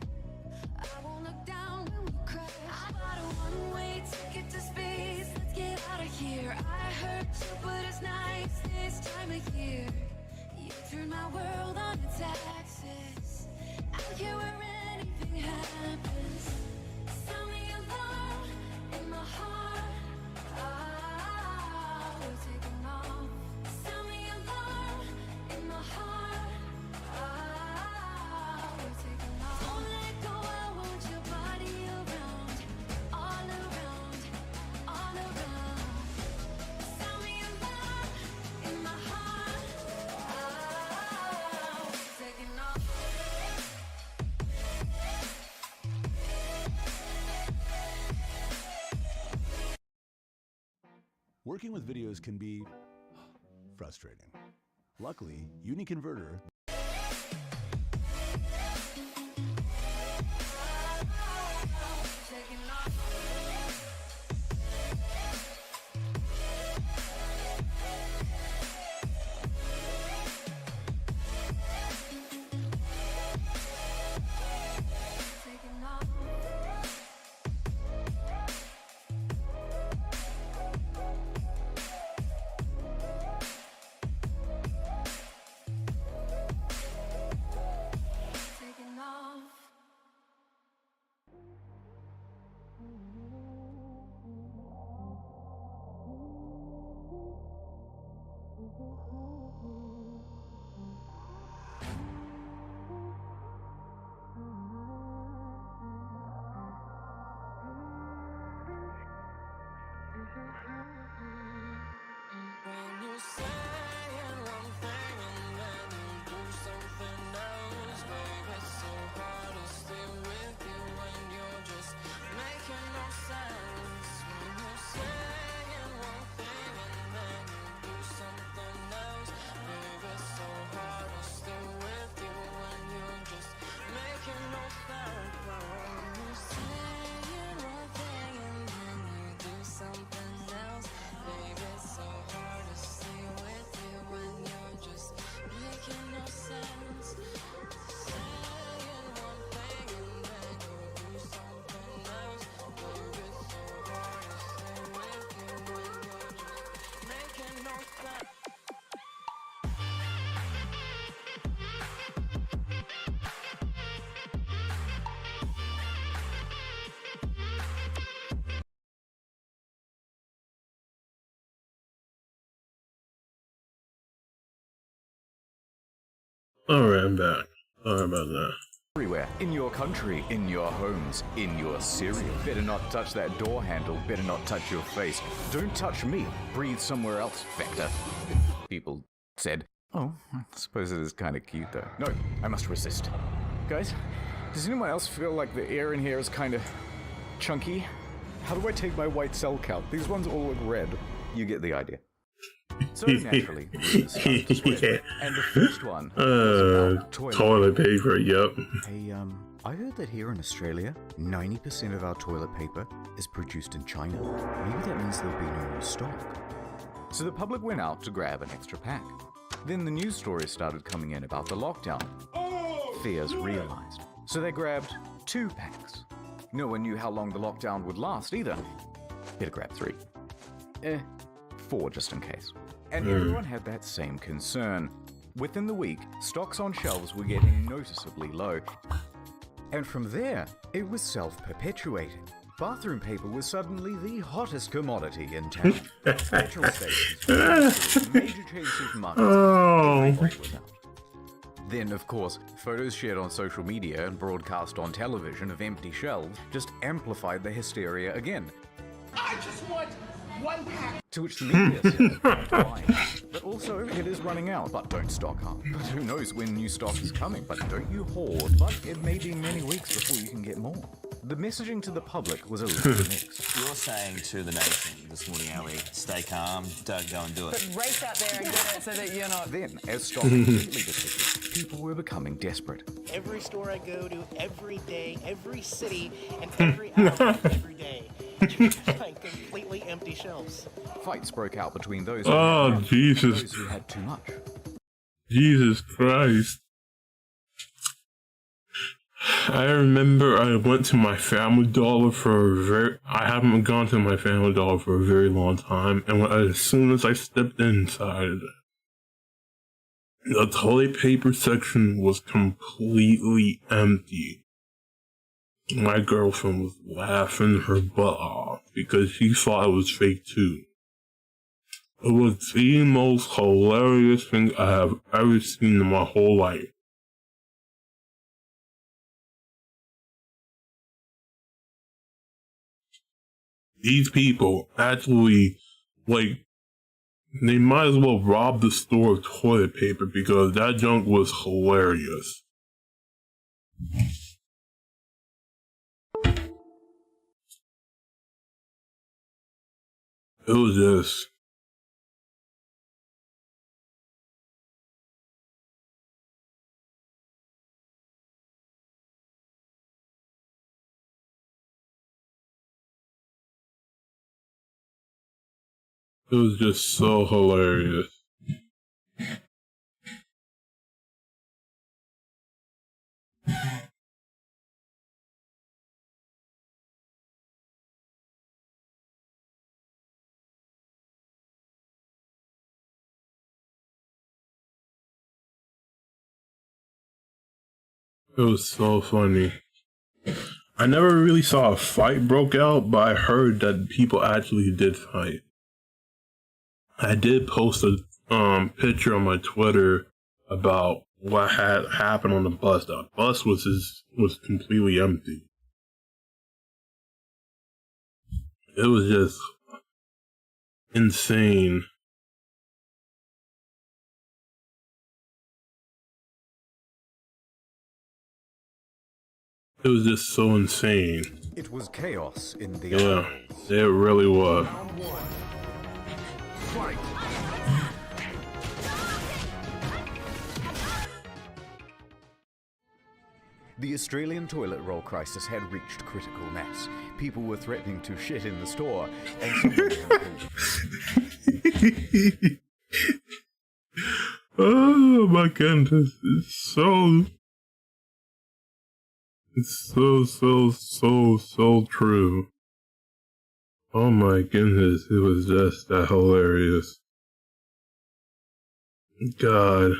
I won't look down when we crash. I bought a one-way ticket to space. Let's get out of here. I heard you, but it's nice this time of year. You turn my world on its axis. Out here where anything happens. Sell me alone in my heart. Ah, we're taking off. Sell me alone in my heart. Ah, we're taking off. Don't let go, I want your body around, all around, all around. Sell me alone in my heart. Ah, we're taking off. Working with videos can be frustrating. Luckily, UniConverter Taking off. Taking off. Alright, I'm back. Sorry about that. Everywhere. In your country, in your homes, in your cereal. Better not touch that door handle, better not touch your face. Don't touch me. Breathe somewhere else, Vector. People said. Oh, I suppose it is kind of cute though. No, I must resist. Guys, does anyone else feel like the air in here is kind of chunky? How do I take my white cell count? These ones all look red. You get the idea. So naturally, rumors started to spread. And the first one was about toilet paper, yep. Hey, I heard that here in Australia, 90% of our toilet paper is produced in China. Maybe that means there'll be no more stock. So the public went out to grab an extra pack. Then the news stories started coming in about the lockdown. Fears realized. So they grabbed 2 packs. No one knew how long the lockdown would last either. Better grab 3. 4 just in case. And everyone had that same concern. Within the week, stocks on shelves were getting noticeably low. And from there, it was self-perpetuating. Bathroom paper was suddenly the hottest commodity in town. Petrol stations, major chain supermarkets, was out. Then, of course, photos shared on social media and broadcast on television of empty shelves just amplified the hysteria again. I just want 1 pack. To which the media said, fine. But also, it is running out, but don't stock up. But who knows when new stock is coming, but don't you hoard, but it may be many weeks before you can get more. The messaging to the public was a little mixed. You're saying to the nation this morning, Ali, stay calm, don't go and do it. But race out there and get it so that you're not... Then, as stock completely depleted, people were becoming desperate. Every store I go to, every day, every city, and every hour, every day, you find completely empty shelves. Fights broke out between those who had Jesus. and those who had too much. Jesus Christ. I remember I went to my Family Dollar I haven't gone to my Family Dollar for a very long time, and as soon as I stepped inside, the toilet paper section was completely empty. My girlfriend was laughing her butt off because she thought it was fake too. It was the most hilarious thing I have ever seen in my whole life. These people actually, they might as well rob the store of toilet paper because that junk was hilarious. It was just... It was just so hilarious. It was so funny. I never really saw a fight broke out, but I heard that people actually did fight. I did post a picture on my Twitter about what had happened on the bus. The bus was completely empty. It was just insane. It was just so insane. It was chaos in the Yeah, it really was. Fight. The Australian toilet roll crisis had reached critical mass. People were threatening to shit in the store, and someone Oh my goodness, it's so true. Oh my goodness, it was just that hilarious. God.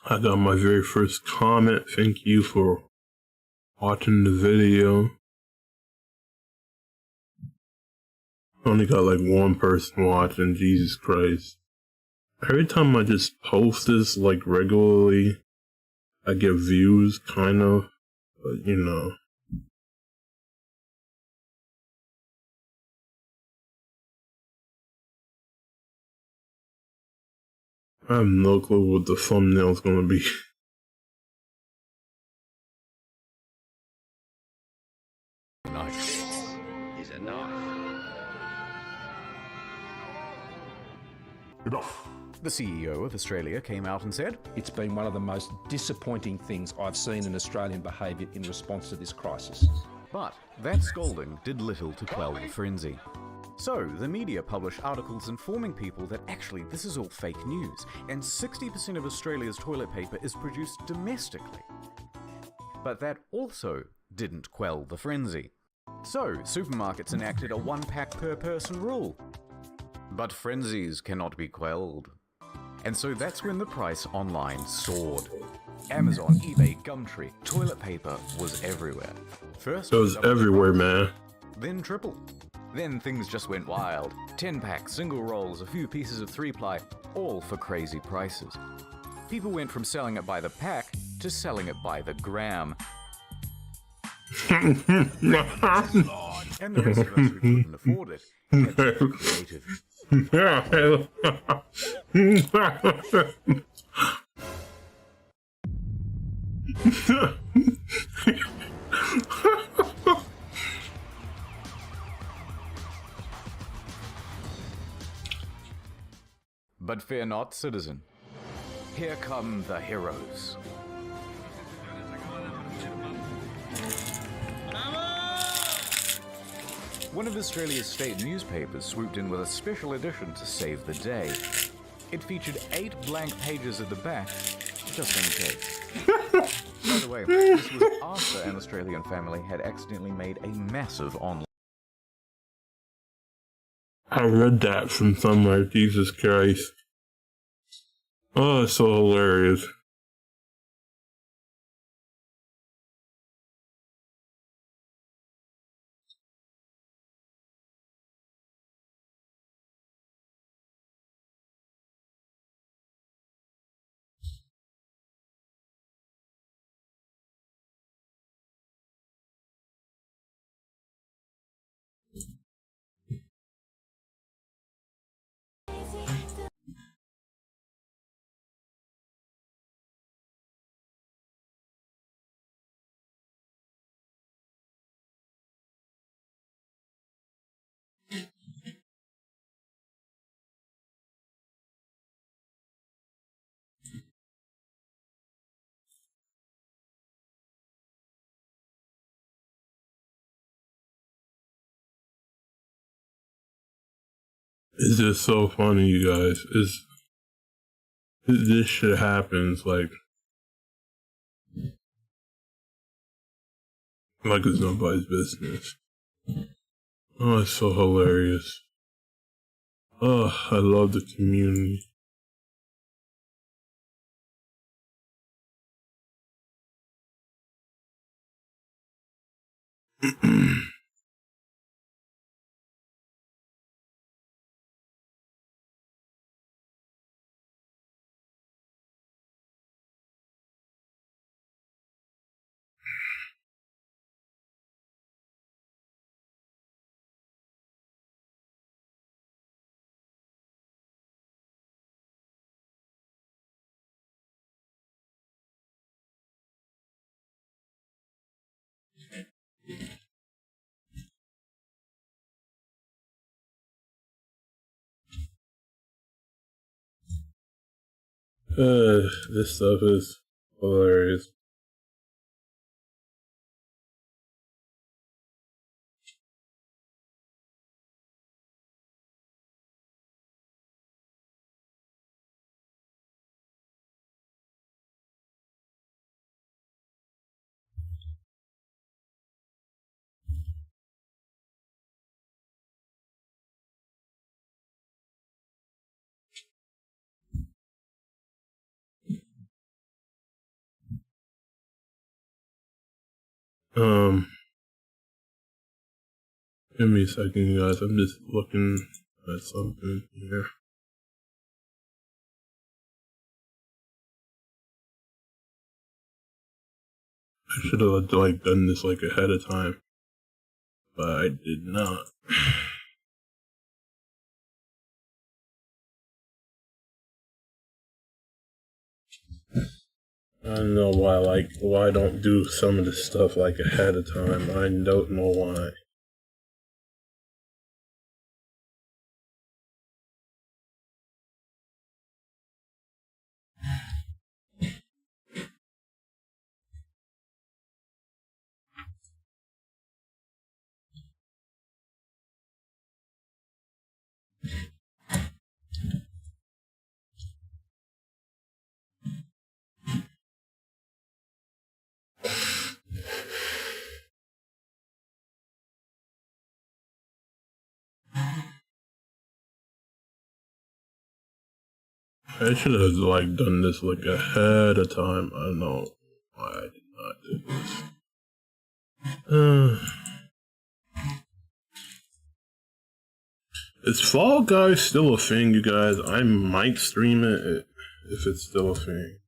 I got my very first comment. Thank you for watching the video. Only got like one person watching, Jesus Christ. Every time I just post this like regularly, I get views, kind of, but you know. I have no clue what the thumbnail's gonna be. Is enough. Enough. The CEO of Australia came out and said, It's been one of the most disappointing things I've seen in Australian behaviour in response to this crisis. But that scolding did little to quell the frenzy. So, the media published articles informing people that actually this is all fake news, and 60% of Australia's toilet paper is produced domestically. But that also didn't quell the frenzy. So, supermarkets enacted a 1-pack per person rule. But frenzies cannot be quelled. And so that's when the price online soared. Amazon, eBay, Gumtree, toilet paper was everywhere. First, it was everywhere, man. Then triple. Then things just went wild. 10-pack, single rolls, a few pieces of 3-ply, all for crazy prices. People went from selling it by the pack to selling it by the gram. And the rest of us who couldn't afford it had to be creative. But fear not, citizen. Here come the heroes. One of Australia's state newspapers swooped in with a special edition to save the day. It featured 8 blank pages at the back, just in case. By the way, this was after an Australian family had accidentally made a massive online... I read that from somewhere, Jesus Christ. Oh, it's so hilarious. It's just so funny, you guys. This shit happens like it's nobody's business. Oh, it's so hilarious. Oh, I love the community. This stuff is hilarious. Give me a second, guys. I'm just looking at something here. I should have done this ahead of time, but I did not. I don't know why I don't do some of this stuff ahead of time. I don't know why. I should have done this ahead of time. I don't know why I did not do this. Is Fall Guys still a thing, you guys? I might stream it if it's still a thing.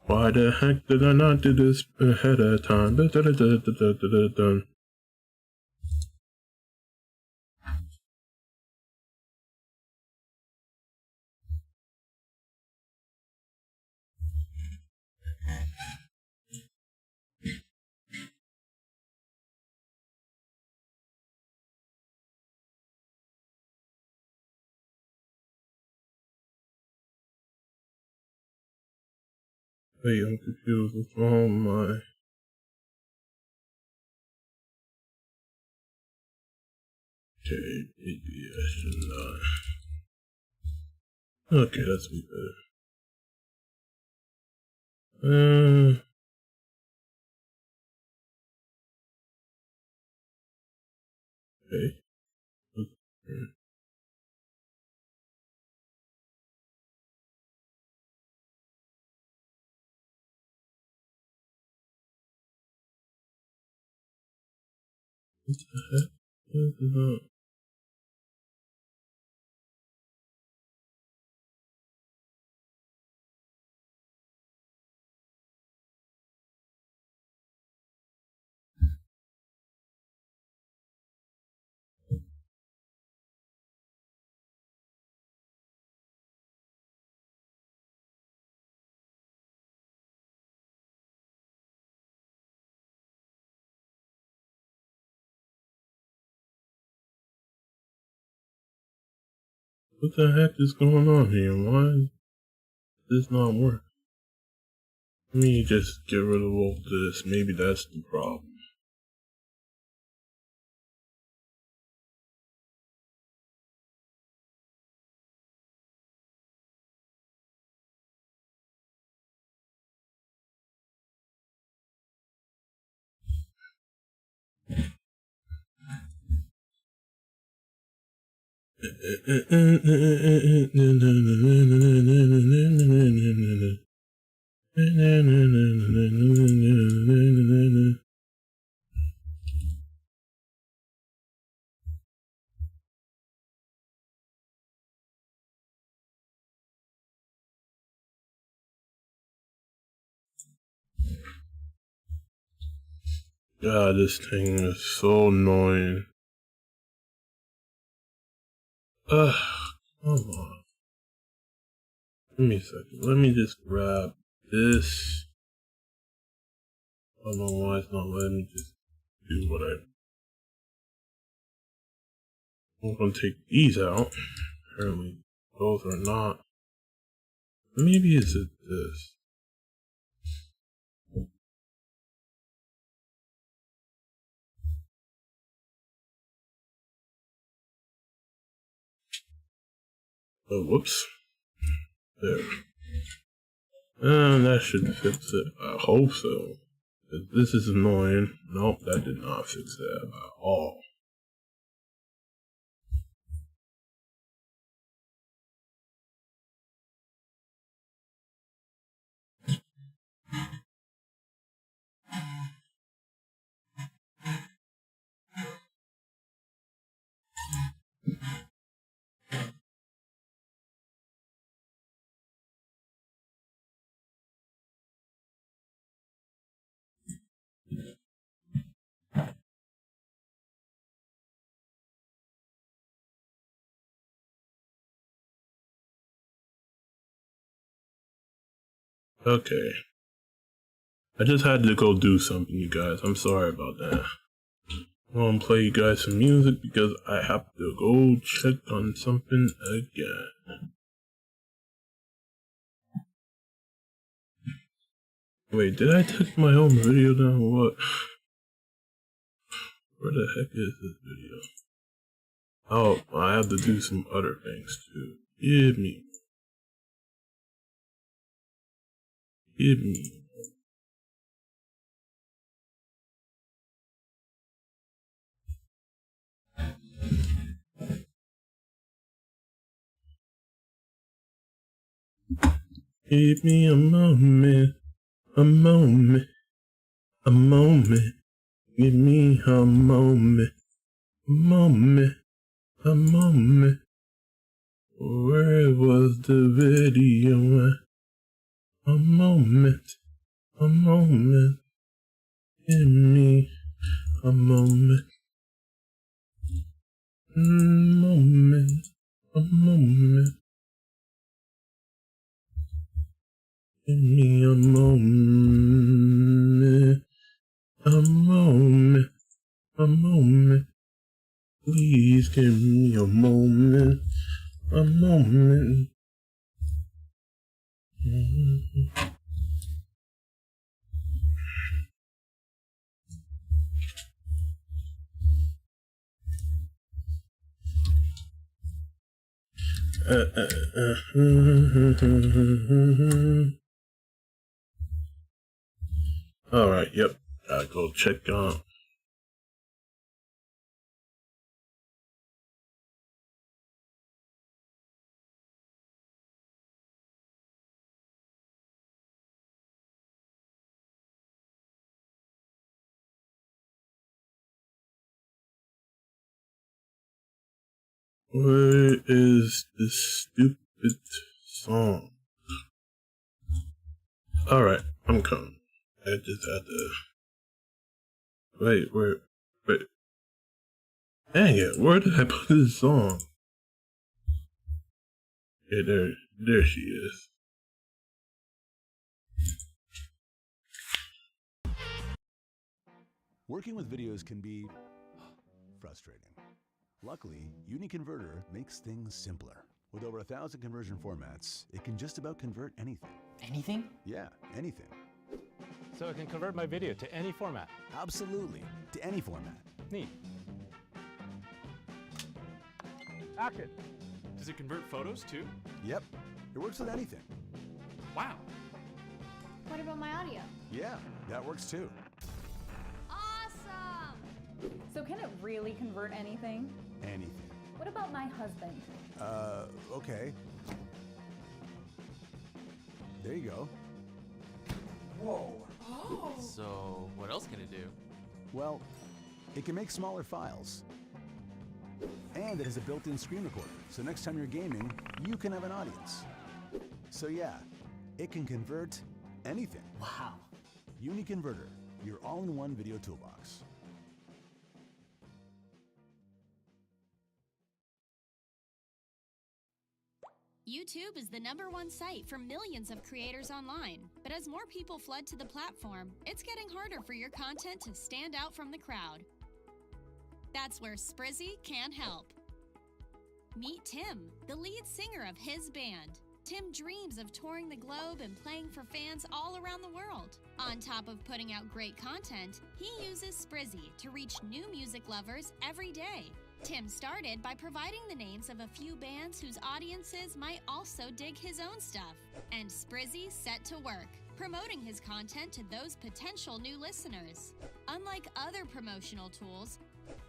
Why the heck did I not do this ahead of time? Wait, I'm confused. What's wrong with my... Okay, maybe I should not. Okay, that's be better. Okay. What the heck? What is that? What the heck is going on here? Why is this not work? Let me just get rid of all this. Maybe that's the problem. God, this thing is so annoying. Ugh, come on. Give me a second. Let me just grab this. I don't know why it's not letting me just do what I'm gonna take these out. Apparently, both are not. Maybe it's this. Oh, whoops. There. And that should fix it. I hope so. This is annoying. Nope, that did not fix that at all. Okay. I just had to go do something, you guys. I'm sorry about that. I'm gonna play you guys some music because I have to go check on something again. Wait, did I take my own video down or what? Where the heck is this video? Oh, I have to do some other things too. Give me. Give me. Give me a moment, a moment, a moment. Give me a moment, a moment, a moment. Where was the video at? A moment, a moment. Give me a moment, a moment, a moment. Give me a moment, a moment, a moment. Please give me a moment, a moment. Alright, yep. Gotta go check on Where is this stupid song? Alright, I'm coming. I just had to... Wait. Dang it, where did I put this song? Yeah, there she is. Working with videos can be frustrating. Luckily, UniConverter makes things simpler. With over 1,000 conversion formats, it can just about convert anything. Anything? Yeah, anything. So it can convert my video to any format? Absolutely, to any format. Neat. Action. Does it convert photos too? Yep, it works with anything. Wow. What about my audio? Yeah, that works too. Awesome! So can it really convert anything? Anything. What about my husband? Okay. There you go. Whoa. Oh. So, what else can it do? Well, it can make smaller files. And it has a built-in screen recorder, so next time you're gaming, you can have an audience. So yeah, it can convert anything. Wow. UniConverter, your all-in-one video toolbox. YouTube is the #1 site for millions of creators online. But as more people flood to the platform, it's getting harder for your content to stand out from the crowd. That's where Sprizzy can help. Meet Tim, the lead singer of his band. Tim dreams of touring the globe and playing for fans all around the world. On top of putting out great content, he uses Sprizzy to reach new music lovers every day. Tim started by providing the names of a few bands whose audiences might also dig his own stuff. And Sprizzy set to work, promoting his content to those potential new listeners. Unlike other promotional tools,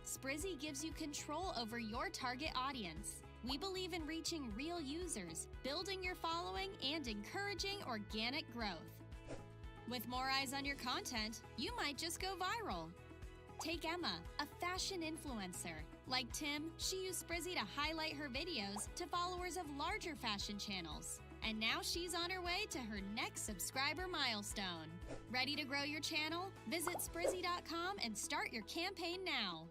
Sprizzy gives you control over your target audience. We believe in reaching real users, building your following, and encouraging organic growth. With more eyes on your content, you might just go viral. Take Emma, a fashion influencer. Like Tim, she used Sprizzy to highlight her videos to followers of larger fashion channels. And now she's on her way to her next subscriber milestone. Ready to grow your channel? Visit Sprizzy.com and start your campaign now.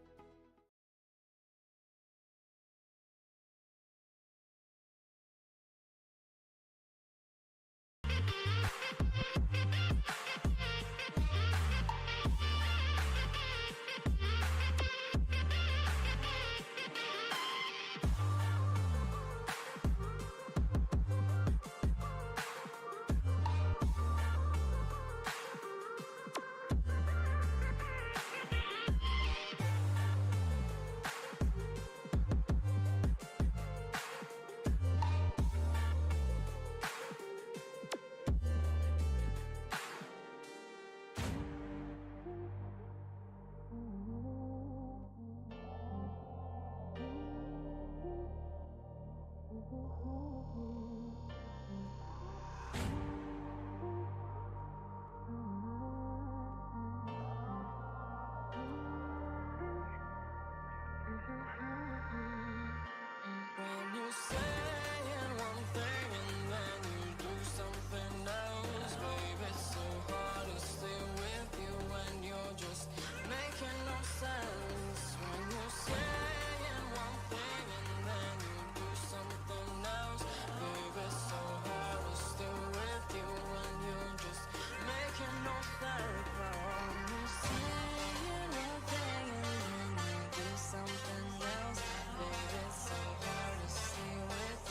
Something else, baby, it's so hard to stay with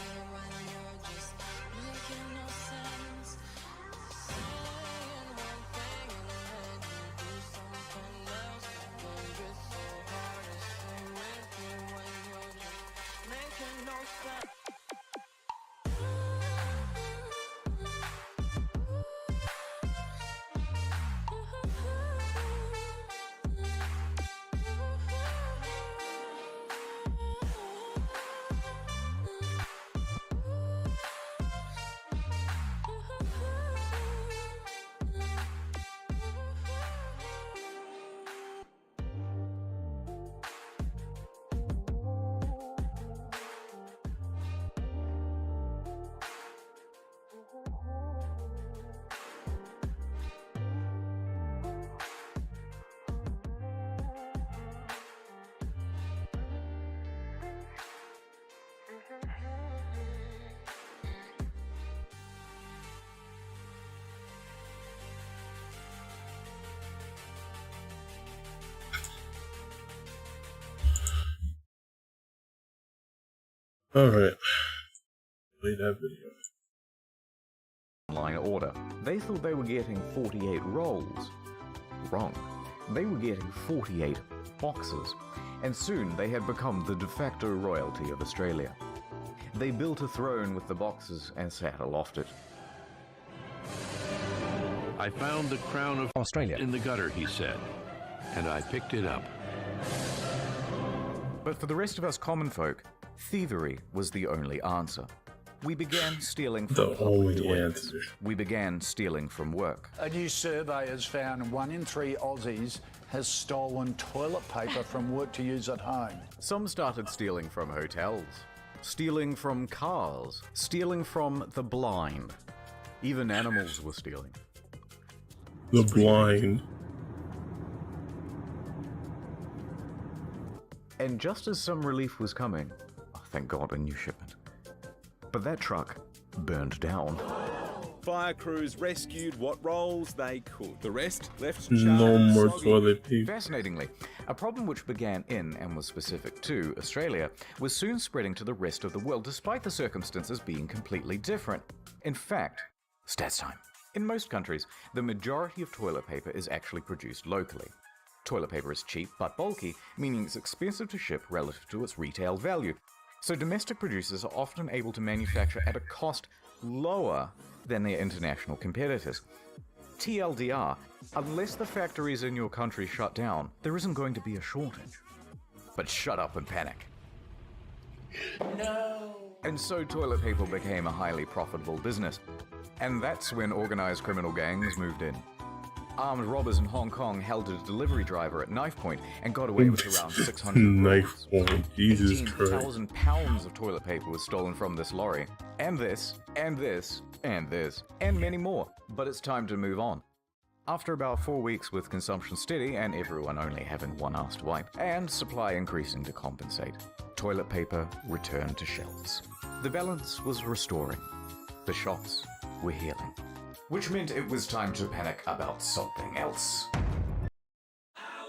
Alright. Play that video. Online order. They thought they were getting 48 rolls. Wrong. They were getting 48 boxes. And soon they had become the de facto royalty of Australia. They built a throne with the boxes and sat aloft it. I found the crown of Australia in the gutter, he said, and I picked it up. But for the rest of us common folk, thievery was the only answer. We began stealing from The only toilets. answer. We began stealing from work. A new survey has found 1 in 3 Aussies has stolen toilet paper from work to use at home. Some started stealing from hotels, stealing from cars, stealing from the blind. Even animals were stealing. The blind. And just as some relief was coming, oh, thank God, a new shipment. But that truck burned down. Fire crews rescued what rolls they could. The rest left No charred, more soggy. toilet paper. Fascinatingly, a problem which began in and was specific to Australia was soon spreading to the rest of the world, despite the circumstances being completely different. In fact, stats time. In most countries, the majority of toilet paper is actually produced locally. Toilet paper is cheap but bulky, meaning it's expensive to ship relative to its retail value. So domestic producers are often able to manufacture at a cost lower than their international competitors. TLDR, unless the factories in your country shut down, there isn't going to be a shortage. But shut up and panic. No. And so toilet paper became a highly profitable business. And that's when organized criminal gangs moved in. Armed robbers in Hong Kong held a delivery driver at knife point and got away with around 600 Knife point, Jesus Christ. 18,000 pounds of toilet paper was stolen from this lorry. And this, and this, and this, and many more. But it's time to move on. After about 4 weeks with consumption steady and everyone only having one ass to wipe, and supply increasing to compensate, toilet paper returned to shelves. The balance was restoring. The shops were healing. Which meant it was time to panic about something else.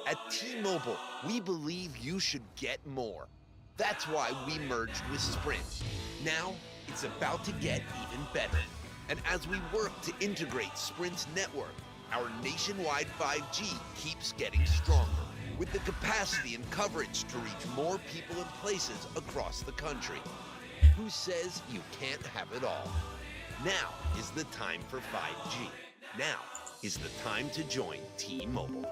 At T-Mobile, we believe you should get more. That's why we merged with Sprint. Now, it's about to get even better. And as we work to integrate Sprint's network, our nationwide 5G keeps getting stronger, with the capacity and coverage to reach more people and places across the country. Who says you can't have it all? Now is the time for 5G. Now is the time to join T-Mobile.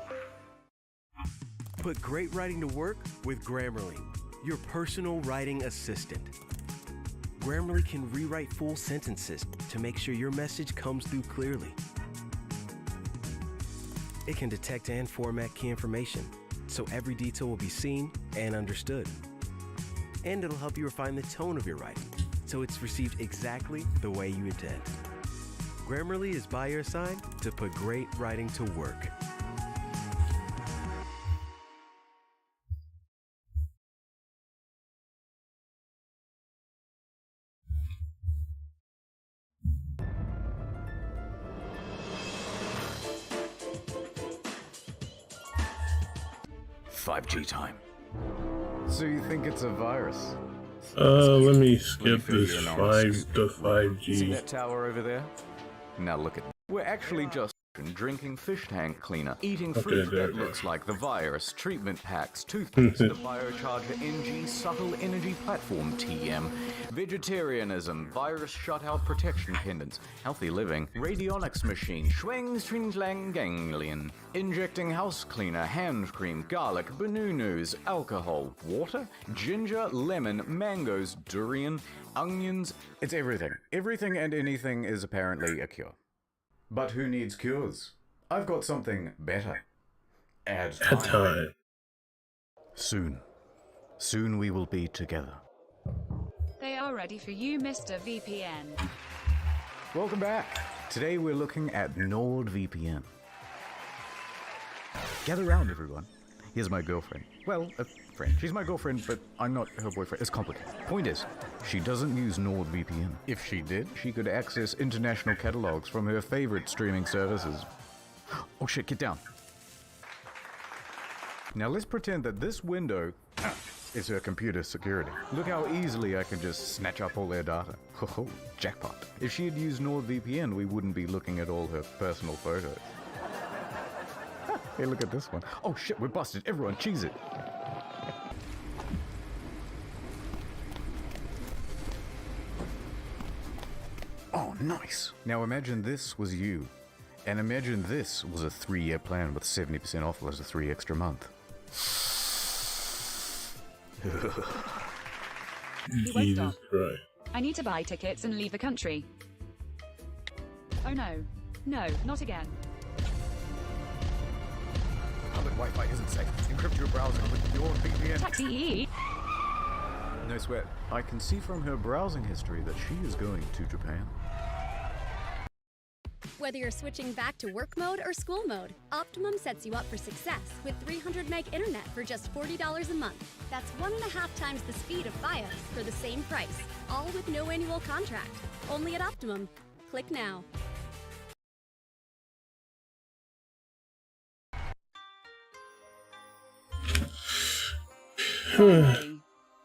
Put great writing to work with Grammarly, your personal writing assistant. Grammarly can rewrite full sentences to make sure your message comes through clearly. It can detect and format key information, so every detail will be seen and understood. And it'll help you refine the tone of your writing, so it's received exactly the way you intend. Grammarly is by your side to put great writing to work. .5G time. So you think it's a virus? Let me skip this 5 to 5G. See that tower over there? Now look at. We're actually just drinking fish tank cleaner, eating fruit that looks like the virus, treatment packs, toothpaste, the biocharger NG subtle energy platform TM, vegetarianism, virus shutout protection pendants, healthy living, radionics machine, schwang string lang ganglion, injecting house cleaner, hand cream, garlic, banunus, alcohol, water, ginger, lemon, mangoes, durian, onions. It's everything. Everything and anything is apparently a cure. But who needs cures? I've got something better. Add time. Soon. Soon we will be together. They are ready for you, Mr. VPN. Welcome back. Today we're looking at NordVPN. Gather round, everyone. Here's my girlfriend. Well, a friend. She's my girlfriend, but I'm not her boyfriend. It's complicated. Point is, she doesn't use NordVPN. If she did, she could access international catalogs from her favorite streaming services. Oh shit, get down. Now let's pretend that this window It's her computer security. Look how easily I can just snatch up all their data. Oh, jackpot. If she had used NordVPN, we wouldn't be looking at all her personal photos. Hey, look at this one. Oh shit, we're busted. Everyone, cheese it. Oh, nice. Now imagine this was you. And imagine this was a 3-year plan with 70% off plus a 3 extra month. Jesus Christ. I need to buy tickets and leave the country. Oh no. No, not again. Public Wi-Fi isn't safe. Encrypt your browser with your VPN. Taxi! No sweat. I can see from her browsing history that she is going to Japan. Whether you're switching back to work mode or school mode, Optimum sets you up for success with 300 meg internet for just $40 a month. That's 1.5 times the speed of Fios for the same price, all with no annual contract. Only at Optimum. Click now.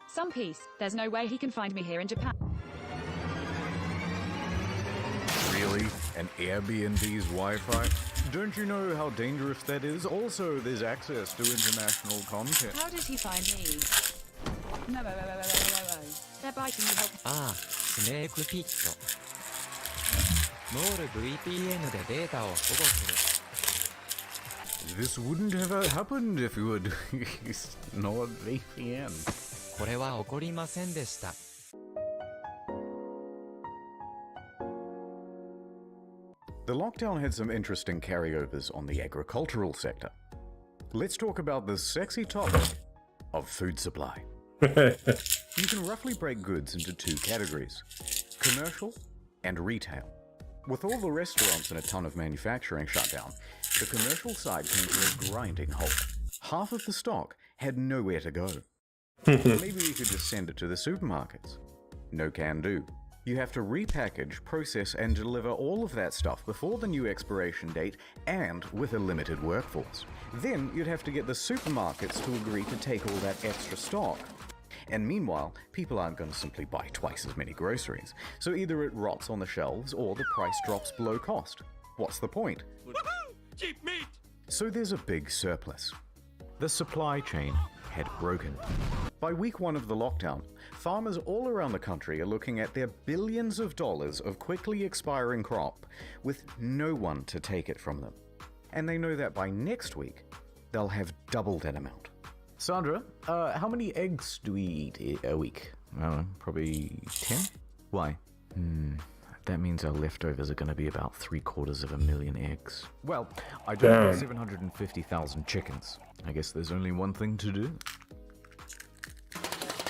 Some peace. There's no way he can find me here in Japan. Really? An Airbnb's Wi-Fi? Don't you know how dangerous that is? Also, there's access to international content. How did he find me? No. They're biting me. Help. ああ、スネークピット。NordVPN でデータを保護する。 This wouldn't have happened if you had used NordVPN. これは起こりませんでした。 The lockdown had some interesting carryovers on the agricultural sector. Let's talk about the sexy topic of food supply. You can roughly break goods into 2 categories: commercial and retail. With all the restaurants and a ton of manufacturing shut down, the commercial side came to a grinding halt. Half of the stock had nowhere to go. Maybe we could just send it to the supermarkets. No can do. You have to repackage, process, and deliver all of that stuff before the new expiration date and with a limited workforce. Then you'd have to get the supermarkets to agree to take all that extra stock. And meanwhile, people aren't going to simply buy twice as many groceries, so either it rots on the shelves or the price drops below cost. What's the point? Cheap meat! So there's a big surplus. The supply chain had broken. By week 1 of the lockdown, farmers all around the country are looking at their billions of dollars of quickly expiring crop with no one to take it from them. And they know that by next week, they'll have double that amount. Sandra, how many eggs do we eat a week? Probably 10? Why? That means our leftovers are going to be about 750,000 eggs. Well, I don't have 750,000 chickens. I guess there's only one thing to do.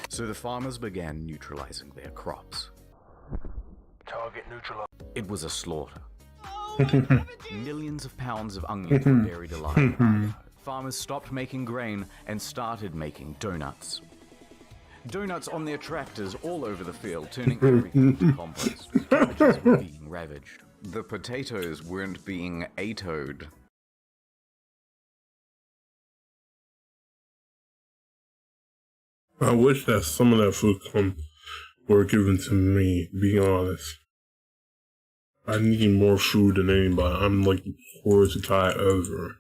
So the farmers began neutralizing their crops. Target neutralized. It was a slaughter. Millions of pounds of onions were buried alive. Farmers stopped making grain and started making donuts. Donuts on their tractors all over the field, turning everything to compost. Cabbages were being ravaged. The potatoes weren't being atoed. I wish that some of that food were given to me, being honest. I need more food than anybody. I'm like the poorest guy ever.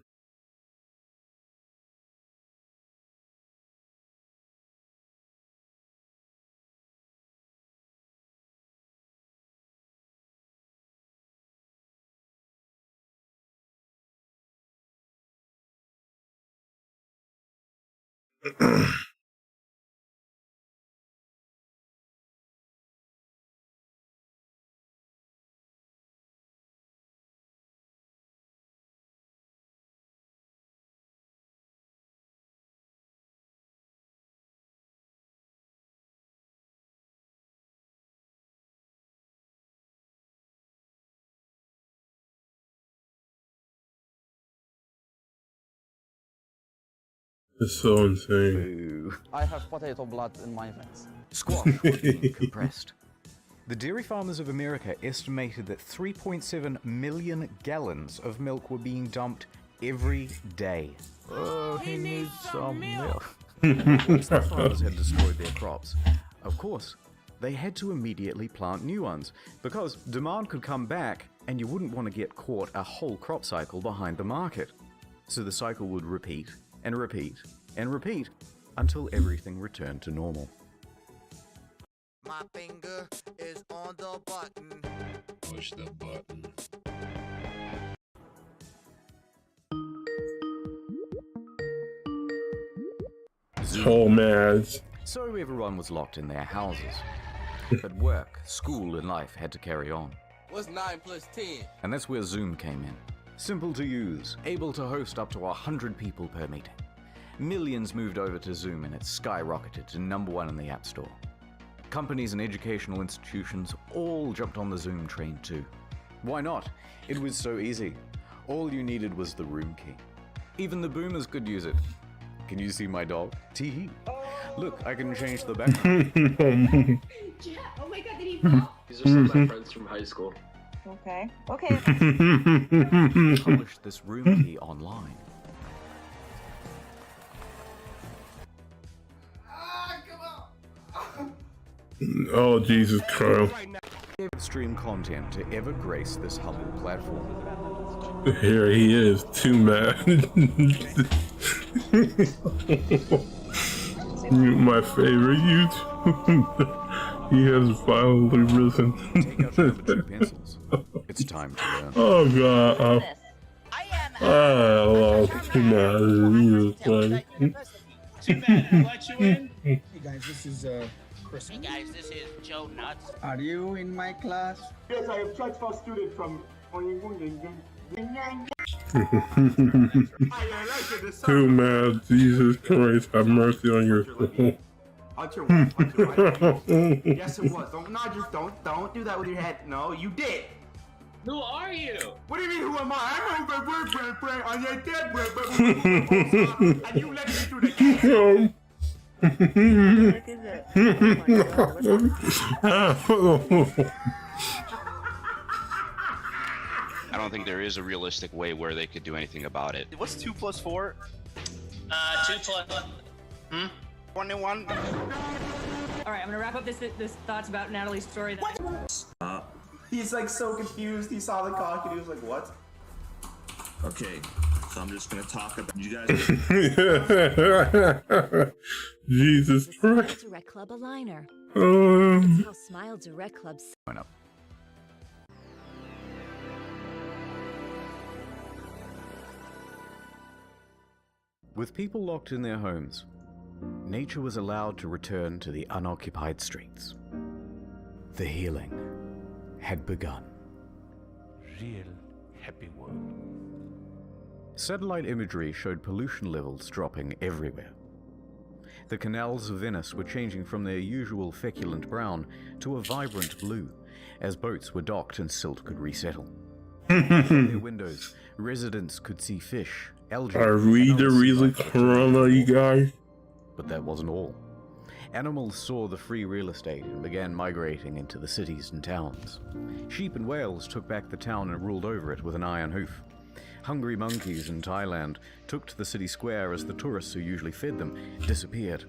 It's so insane. I have potato blood in my veins. Squash was being compressed. The dairy farmers of America estimated that 3.7 million gallons of milk were being dumped every day. Oh, he needs some milk. Once the farmers had destroyed their crops, of course, they had to immediately plant new ones, because demand could come back and you wouldn't want to get caught a whole crop cycle behind the market. So the cycle would repeat and repeat and repeat until everything returned to normal. My finger is on the button. Push the button. Oh man. So everyone was locked in their houses. But work, school, and life had to carry on. What's 9 plus 10? And that's where Zoom came in. Simple to use, able to host up to 100 people per meeting. Millions moved over to Zoom and it skyrocketed to #1 in the App Store. Companies and educational institutions all jumped on the Zoom train too. Why not? It was so easy. All you needed was the room key. Even the boomers could use it. Can you see my dog? Teehee. Look, I can change the background. Oh my god, did he fall? These are some of my friends from high school. Okay. Okay. Published this room key online. Oh, Jesus Christ. Stream content to ever grace this humble platform. Here he is, too mad. My favorite YouTuber. He has finally risen. Take out number 2 pencils. It's time to learn. Oh god. I love Too Mad. He is funny. Too Mad, I let you in. Hey guys, this is Chris. Hey guys, this is Joe Nuts. Are you in my class? Yes, I am transfer student from. Too Mad. Jesus Christ, have mercy on your soul. Yes, it was. Don't do that with your head. No, you did. Who are you? What do you mean, who am I? I'm on your dead and you let me through the game. I don't think there is a realistic way where they could do anything about it. What's 2 plus 4? 2 plus. 21. Alright, I'm gonna wrap up this thoughts about Natalie's story. He's like so confused. He saw the cock and he was like, what? Okay, so I'm just gonna talk about you guys. Jesus Christ. Smile Direct Club aligner. That's how Smile Direct Club. With people locked in their homes, nature was allowed to return to the unoccupied streets. The healing had begun. Real happy world. Satellite imagery showed pollution levels dropping everywhere. The canals of Venice were changing from their usual feculent brown to a vibrant blue, as boats were docked and silt could resettle. From their windows, residents could see fish, algae. Are we the real corona, you guys? But that wasn't all. Animals saw the free real estate and began migrating into the cities and towns. Sheep and whales took back the town and ruled over it with an iron hoof. Hungry monkeys in Thailand took to the city square as the tourists who usually fed them disappeared.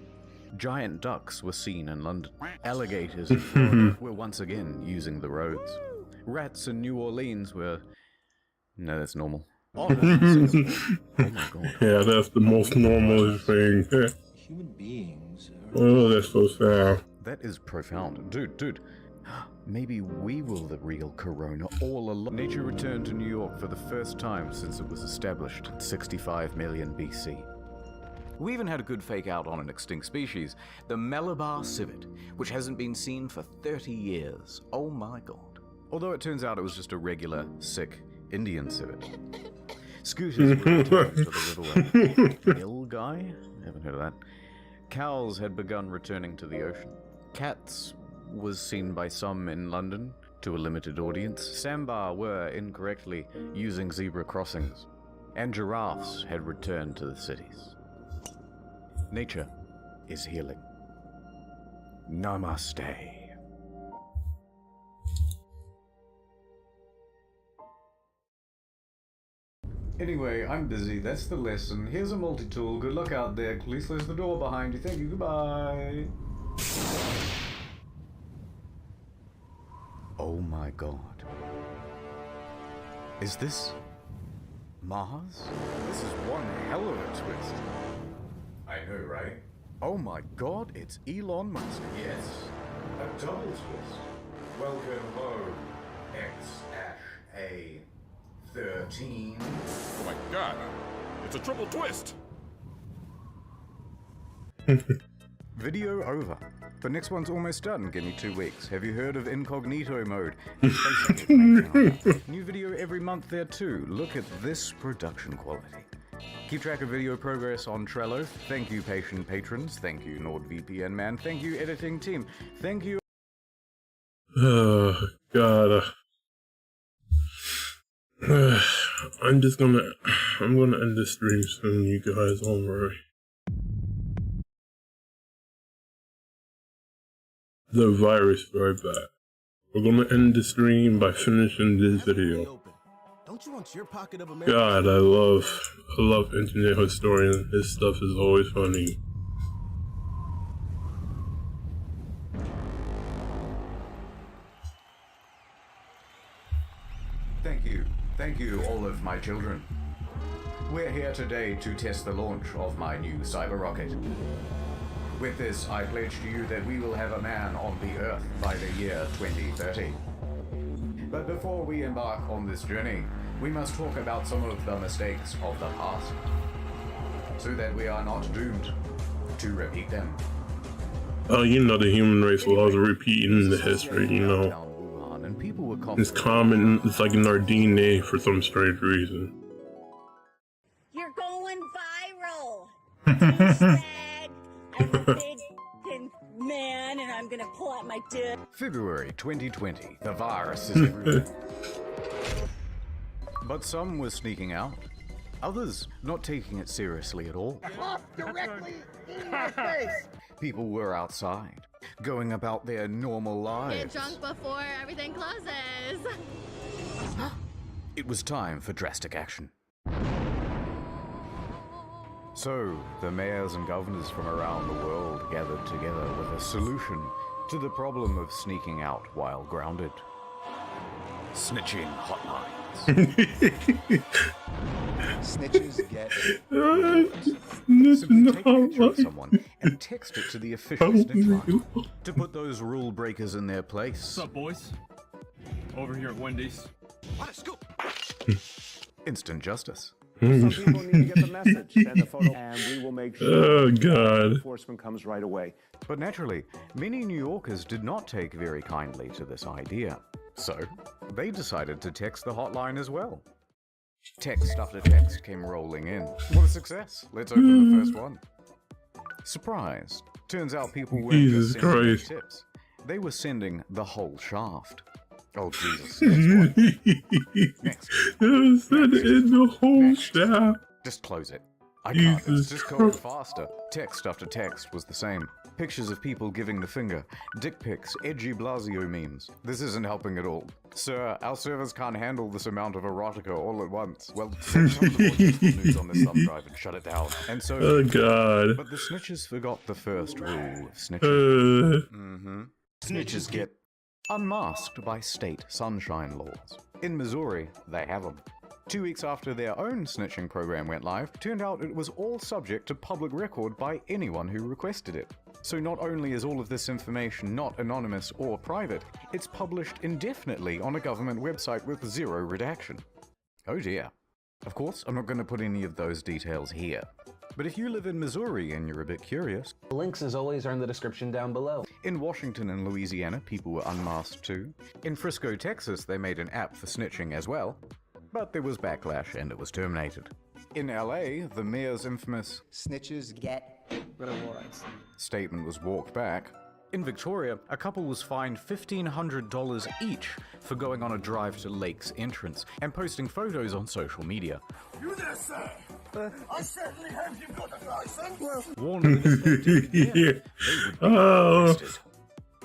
Giant ducks were seen in London. Alligators in Florida were once again using the roads. Rats in New Orleans were... No, that's normal. Oh my god. Yeah, that's the most normal thing. Human beings. Oh, that's so sad. That is profound. Dude. Maybe we were the real corona all along. Nature returned to New York for the first time since it was established in 65 million BC. We even had a good fake out on an extinct species, the Malabar civet, which hasn't been seen for 30 years. Oh my god. Although it turns out it was just a regular, sick Indian civet. Scooters were returned to the riverway. Nilgai? Haven't heard of that. Cows had begun returning to the ocean. Cats was seen by some in London to a limited audience. Sambar were incorrectly using zebra crossings. And giraffes had returned to the cities. Nature is healing. Namaste. Anyway, I'm busy. That's the lesson. Here's a multi-tool. Good luck out there. Please close the door behind you. Thank you. Goodbye. Oh my god. Is this Mars? This is one hell of a twist. I know, right? Oh my god, it's Elon Musk. Yes. A double twist. Welcome home, X-A13. Oh my god, it's a triple twist! Video over. The next one's almost done. Give me 2 weeks. Have you heard of incognito mode? It's basically new video every month there too. Look at this production quality. Keep track of video progress on Trello. Thank you, patient patrons. Thank you, NordVPN man. Thank you, editing team. Thank you. Oh god. I'm gonna end this stream soon, you guys. Don't worry. The virus very bad. We're gonna end the stream by finishing this video. Don't you want your pocket of America? God, I love Internet Historian. His stuff is always funny. Thank you, all of my children. We're here today to test the launch of my new cyber rocket. With this, I pledge to you that we will have a man on the Earth by the year 2030. But before we embark on this journey, we must talk about some of the mistakes of the past, so that we are not doomed to repeat them. Oh, you know the human race loves repeating the history, you know. It's common, it's like in our DNA for some strange reason. You're going viral. Hashtag, I'm a big man and I'm gonna pull out my dick. February 2020, the virus is everywhere. But some were sneaking out, others not taking it seriously at all. Directly in your face. People were outside, going about their normal lives. Get drunk before everything closes. It was time for drastic action. So, the mayors and governors from around the world gathered together with a solution to the problem of sneaking out while grounded. Snitching hotlines. Snitches get Simply take a picture of someone and text it to the official snitch line to put those rule breakers in their place. What's up, boys? Over here at Wendy's. What a scoop! Instant justice. Some people need to get the message. Send a photo and we will make sure oh, God. enforcement comes right away. But naturally, many New Yorkers did not take very kindly to this idea. So, they decided to text the hotline as well. Text after text came rolling in. What a success. Let's open the first one. Surprised. Turns out people weren't just sending their tips. They were sending the whole shaft. Oh, Jesus. Next. Send in the whole shaft. Just close it. I can't. It's just going faster. Text after text was the same. Pictures of people giving the finger. Dick pics, edgy Blasio memes. This isn't helping at all. Sir, our servers can't handle this amount of erotica all at once. Well, send some of the more useful news on this thumb drive and shut it down. And so... Oh, God. But the snitches forgot the first rule of snitching. Snitches get unmasked by state sunshine laws. In Missouri, they have them. 2 weeks after their own snitching program went live, turned out it was all subject to public record by anyone who requested it. So not only is all of this information not anonymous or private, it's published indefinitely on a government website with zero redaction. Oh dear. Of course, I'm not going to put any of those details here. But if you live in Missouri and you're a bit curious, links as always are in the description down below. In Washington and Louisiana, people were unmasked too. In Frisco, Texas, they made an app for snitching as well. But there was backlash and it was terminated. In LA, the mayor's infamous snitches get rewards statement was walked back. In Victoria, a couple was fined $1,500 each for going on a drive to Lake's entrance and posting photos on social media. You there, sir? I certainly hope you've got a license. Warning that if they didn't care, they would be arrested.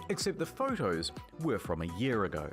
Except the photos were from a year ago.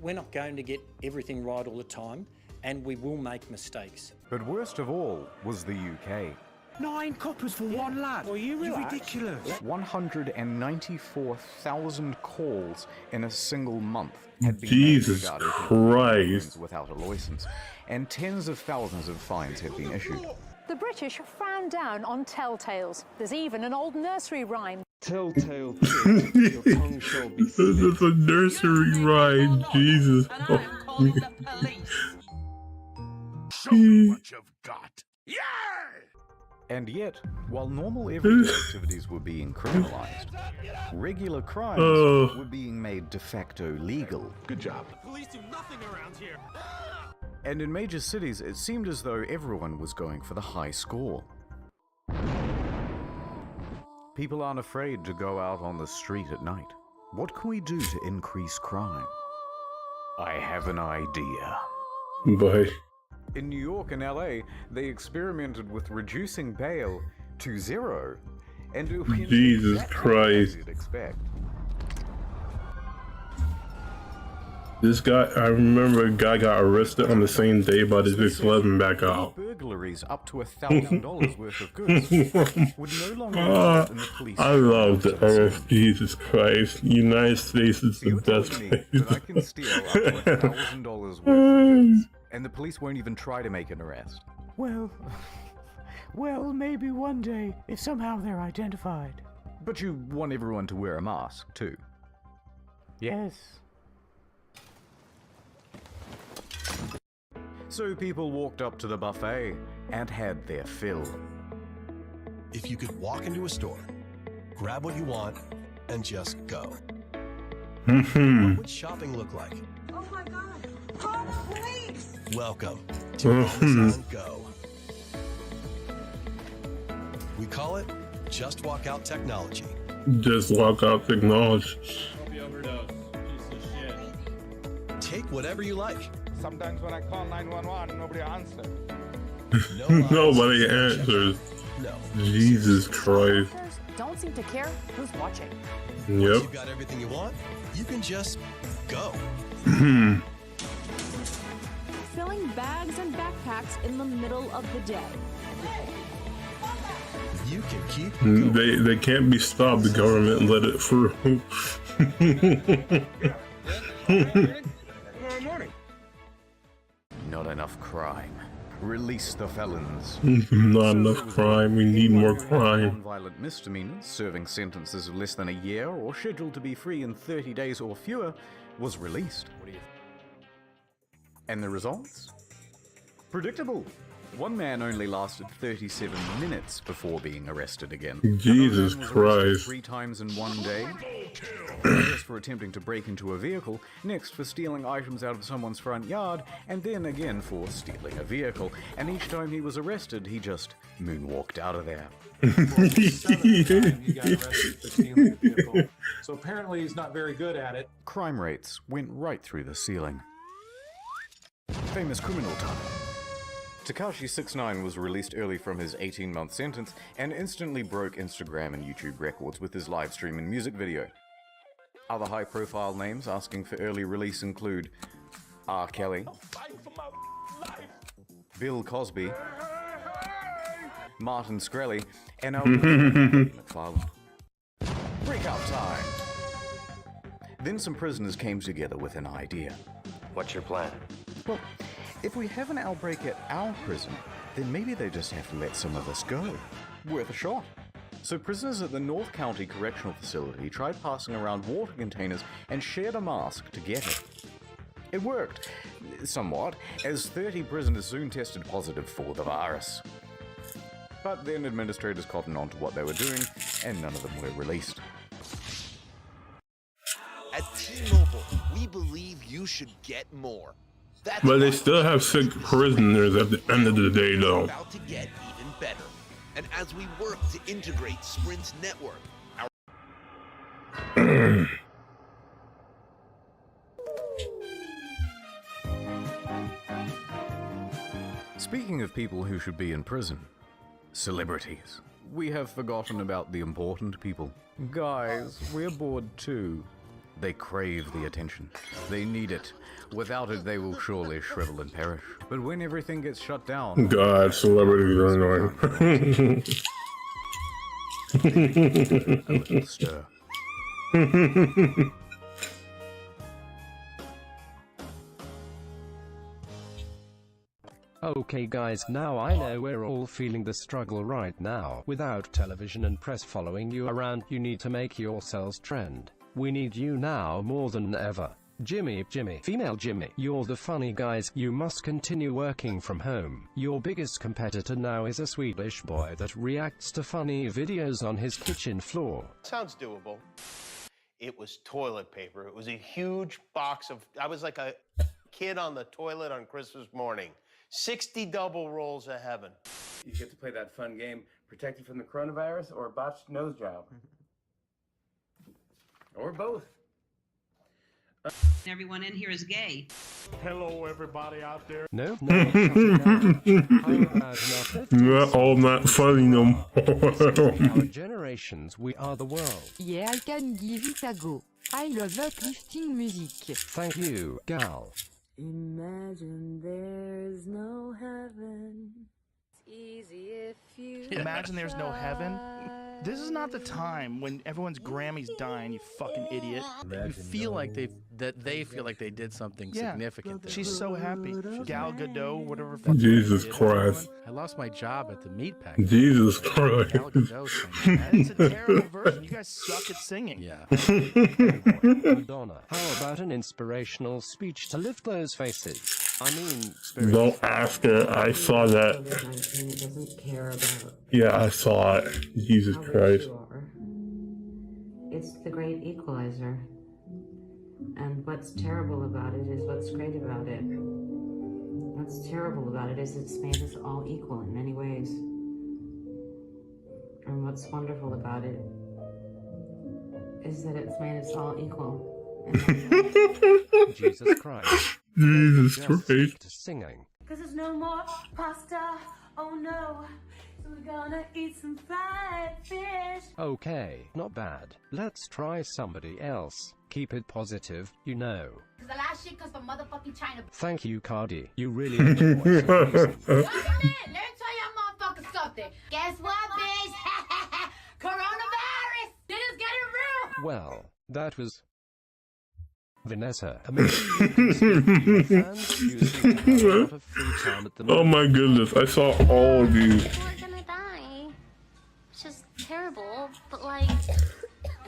We're not going to get everything right all the time, and we will make mistakes. But worst of all was the UK. 9 coppers for one lad. Well, you relax. Ridiculous. 194,000 calls in a single month had been Jesus made regarding Christ. without a license, and tens of thousands of fines have been issued. The British frown down on telltales. There's even an old nursery rhyme. Telltale kid, your tongue shall be slit. This is a nursery rhyme. Jesus. Show me what you've got. Yeah! And yet, while normal everyday activities were being criminalized, regular crimes were being made de facto legal. Good job. Police do nothing around here. And in major cities, it seemed as though everyone was going for the high score. People aren't afraid to go out on the street at night. What can we do to increase crime? I have an idea. Bye. In New York and LA, they experimented with reducing bail to 0, and it went Jesus exactly Christ. as you'd expect. This guy, I remember a guy got arrested on the same day, but his just let him back out. Burglaries up to $1,000 worth of goods would no longer result in the police. I love the earth, Jesus Christ. United States is the best place. That I can steal up to $1,000 worth of goods, and the police won't even try to make an arrest. Well, maybe one day, if somehow they're identified. But you want everyone to wear a mask, too. Yes. So people walked up to the buffet and had their fill. If you could walk into a store, grab what you want, and just go. What would shopping look like? Oh my god. Call the police! Welcome to Amazon Go. We call it Just Walk Out Technology. Just walk out technology. Hope you overdose. Piece of shit. Take whatever you like. Sometimes when I call 911, nobody answers. Nobody answers. No. Jesus Christ. Don't seem to care who's watching. Yep. Once you've got everything you want, you can just go. Filling bags and backpacks in the middle of the day. You can keep going. They can't be stopped. The government let it through. Not enough crime. Release the felons. Not enough crime. We need more crime. Non-violent misdemeanors, serving sentences of less than a year or scheduled to be free in 30 days or fewer, was released. And the results? Predictable. One man only lasted 37 minutes before being arrested again. Jesus Christ. 3 times in one day. First for attempting to break into a vehicle, next for stealing items out of someone's front yard, and then again for stealing a vehicle. And each time he was arrested, he just moonwalked out of there. He got arrested for stealing a vehicle. So apparently he's not very good at it. Crime rates went right through the ceiling. Famous criminal time. Tekashi 6ix9ine was released early from his 18-month sentence and instantly broke Instagram and YouTube records with his live stream and music video. Other high-profile names asking for early release include R. Kelly, Bill Cosby, Martin Shkreli, and McFarlane. Breakout time! Then some prisoners came together with an idea. What's your plan? Well, if we have an outbreak at our prison, then maybe they just have to let some of us go. Worth a shot. So prisoners at the North County Correctional Facility tried passing around water containers and shared a mask to get it. It worked, somewhat, as 30 prisoners soon tested positive for the virus. But then administrators cottoned on to what they were doing, and none of them were released. At T-Mobile, we believe you should get more. But they still have sick prisoners at the end of the day, though. About to get even better. And as we work to integrate Sprint's network, Speaking of people who should be in prison, celebrities. We have forgotten about the important people. Guys, we're bored too. They crave the attention. They need it. Without it, they will surely shrivel and perish. But when everything gets shut down... God, celebrities are annoying. A little stir. Okay guys, now I know we're all feeling the struggle right now. Without television and press following you around, you need to make yourselves trend. We need you now more than ever. Jimmy, female Jimmy, you're the funny guys. You must continue working from home. Your biggest competitor now is a Swedish boy that reacts to funny videos on his kitchen floor. Sounds doable. It was toilet paper. It was a huge box of, I was like a kid on the toilet on Christmas morning. 60 double rolls of heaven. You get to play that fun game, protected from the coronavirus or a botched nose job. Or both. Everyone in here is gay. Hello, everybody out there. No. We're all not funny no more. Our generations, we are the world. Yeah, I can give it a go. I love uplifting music. Thank you, gal. Imagine there's no heaven. It's easy if you Imagine there's no heaven. This is not the time when everyone's Grammy's dying, you fucking idiot. You feel like they feel like they did something significant. She's so happy. Gal Gadot, whatever. Jesus Christ. I lost my job at the meat package. Jesus Christ. Gal Gadot singing. It's a terrible version. You guys suck at singing. Yeah. Madonna, how about an inspirational speech to lift those faces? I mean, Don't ask her. I saw that. doesn't care about Yeah, I saw it. Jesus Christ. It's the great equalizer. And what's terrible about it is what's great about it. What's terrible about it is it's made us all equal in many ways. And what's wonderful about it is that it's made us all equal. Jesus Christ. Jesus Christ. Singing. Cause there's no more pasta, oh no. So we're gonna eat some fried fish. Okay, not bad. Let's try somebody else. Keep it positive, you know. Cause the last shit comes from motherfucking China. Thank you, Cardi. You really enjoy it. Let me tell y'all motherfuckers something. Guess what, bitch? Coronavirus! It is getting real! Well, that was Vanessa. Oh my goodness, I saw all of you. We're gonna die. It's just terrible, but like,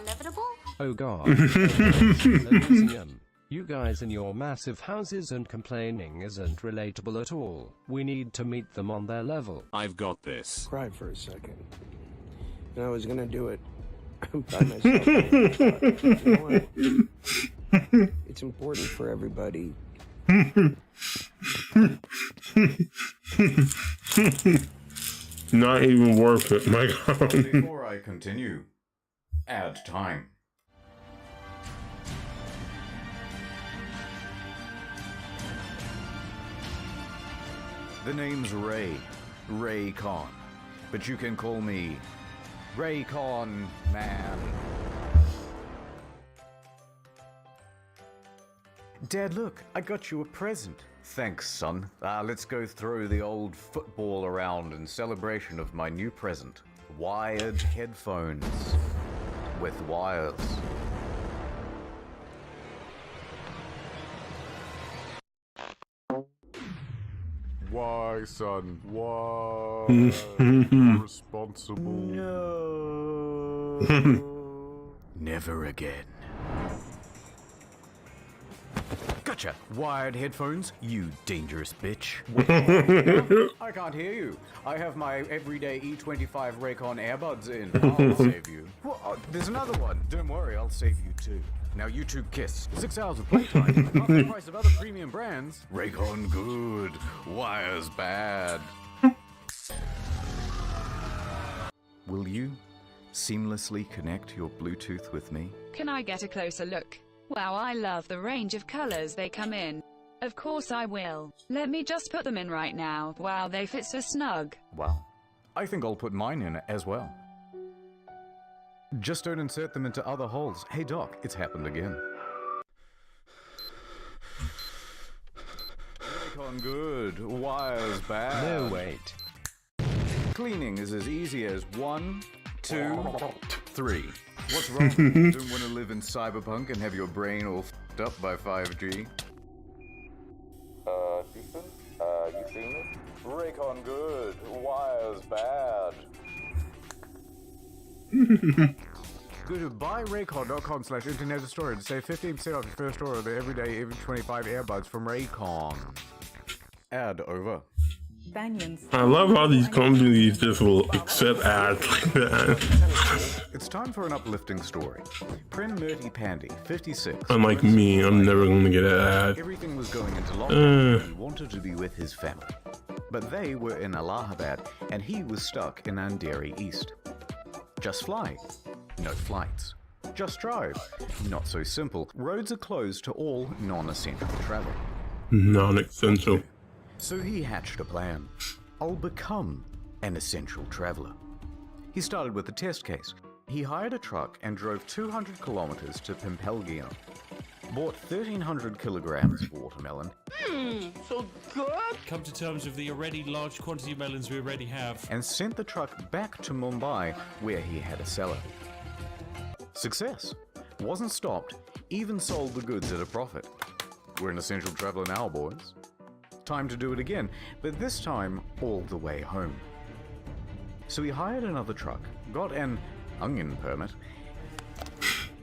inevitable? Oh god. Elysium. You guys in your massive houses and complaining isn't relatable at all. We need to meet them on their level. I've got this. Cried for a second. And I was gonna do it by myself. You know what? It's important for everybody. Not even worth it, my god. Before I continue, ad time. The name's Ray Khan, but you can call me Ray Khan Man. Dad, look, I got you a present. Thanks, son. Let's go throw the old football around in celebration of my new present. Wired headphones with wires. Why, son? Why? Responsible. No. Never again. Gotcha. Wired headphones, you dangerous bitch. I can't hear you. I have my everyday E25 Raycon earbuds in. I'll save you. Well, there's another one. Don't worry, I'll save you too. Now you two kiss. 6 hours of playtime. Half the price of other premium brands. Raycon good. Wires bad. Will you seamlessly connect your Bluetooth with me? Can I get a closer look? Wow, I love the range of colors they come in. Of course I will. Let me just put them in right now. Wow, they fit so snug. Well, I think I'll put mine in as well. Just don't insert them into other holes. Hey Doc, it's happened again. Raycon good, wires bad. No, wait. Cleaning is as easy as 1, 2, 3. What's wrong? Don't want to live in cyberpunk and have your brain all f***ed up by 5G? Ethan? You seen it? Raycon good, wires bad. Go to buyraycon.com/internet store to save 15% off your first order of the everyday even 25 earbuds from Raycon. Ad over. I love how these companies just will accept ads like that. It's time for an uplifting story. Prim Murty Pandy, 56. Unlike me, I'm never going to get an ad. Everything was going into lockdown and he wanted to be with his family. But they were in Allahabad and he was stuck in Andheri East. Just fly. No flights. Just drive. Not so simple. Roads are closed to all non-essential travel. Non-essential. So he hatched a plan. I'll become an essential traveler. He started with a test case. He hired a truck and drove 200 kilometers to Pimpelgian. Bought 1,300 kilograms of watermelon. So good. Come to terms with the already large quantity of melons we already have. And sent the truck back to Mumbai, where he had a cellar. Success. Wasn't stopped, even sold the goods at a profit. We're an essential traveler now, boys. Time to do it again, but this time all the way home. So he hired another truck, got an onion permit,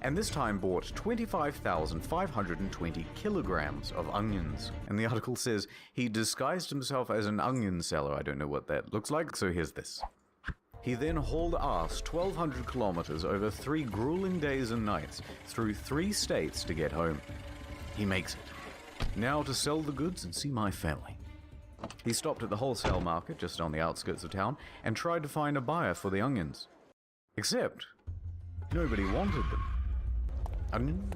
and this time bought 25,520 kilograms of onions. And the article says he disguised himself as an onion seller. I don't know what that looks like, so here's this. He then hauled ass 1,200 kilometers over 3 grueling days and nights through 3 states to get home. He makes it. Now to sell the goods and see my family. He stopped at the wholesale market just on the outskirts of town and tried to find a buyer for the onions. Except, nobody wanted them. Onions?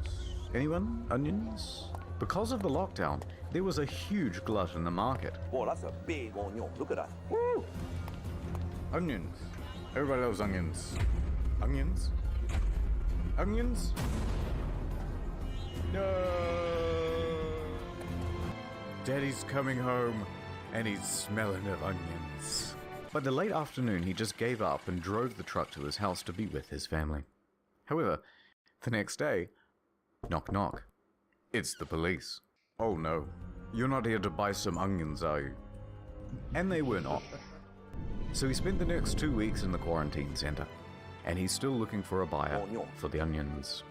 Anyone? Onions? Because of the lockdown, there was a huge glut in the market. Oh, that's a big onion. Look at that. Woo! Onions. Everybody loves onions. Onions? Onions? No! Daddy's coming home, and he's smelling of onions. By the late afternoon, he just gave up and drove the truck to his house to be with his family. However, the next day, knock knock. It's the police. Oh no, you're not here to buy some onions, are you? And they were not. So he spent the next 2 weeks in the quarantine center, and he's still looking for a buyer for the onions.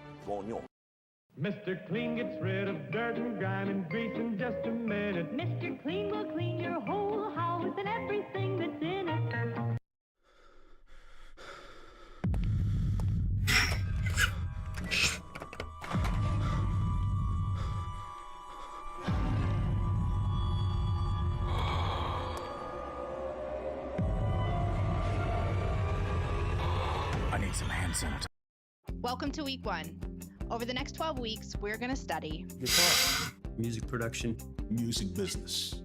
Mr. Clean gets rid of dirt and grime and grease in just a minute. Mr. Clean will clean your whole house and everything that's in it. I need some hand sanitizer. Welcome to week 1. Over the next 12 weeks, we're going to study guitar, music production, music business.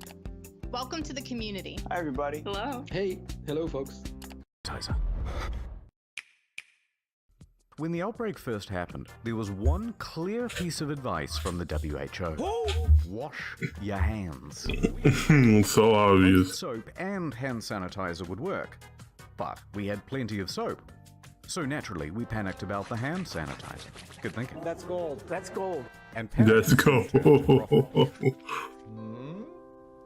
Welcome to the community. Hi, everybody. Hello. Hey, hello, folks. When the outbreak first happened, there was one clear piece of advice from the WHO. Wash your hands. So obvious. Both soap and hand sanitizer would work, but we had plenty of soap. So naturally, we panicked about the hand sanitizer. Good thinking. That's gold. That's gold. And let's go.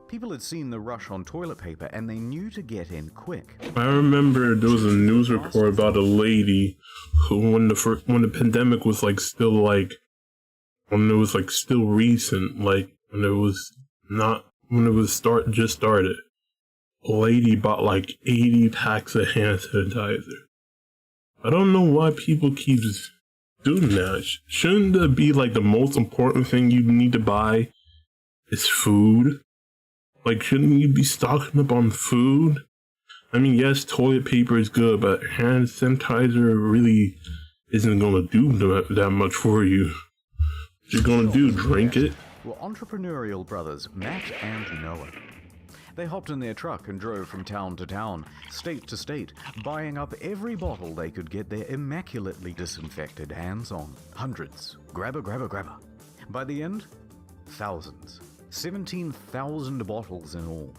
People had seen the rush on toilet paper and they knew to get in quick. I remember there was a news report about a lady who, when the pandemic was still recent, just started, a lady bought 80 packs of hand sanitizer. I don't know why people keep doing that. Shouldn't that be the most important thing you need to buy is food? Shouldn't you be stocking up on food? I mean, yes, toilet paper is good, but hand sanitizer really isn't going to do that much for you. What you're going to do, drink it? Were entrepreneurial brothers Matt and Noah. They hopped in their truck and drove from town to town, state to state, buying up every bottle they could get their immaculately disinfected hands on. Hundreds. Grabber, grabber, grabber. By the end, thousands. 17,000 bottles in all.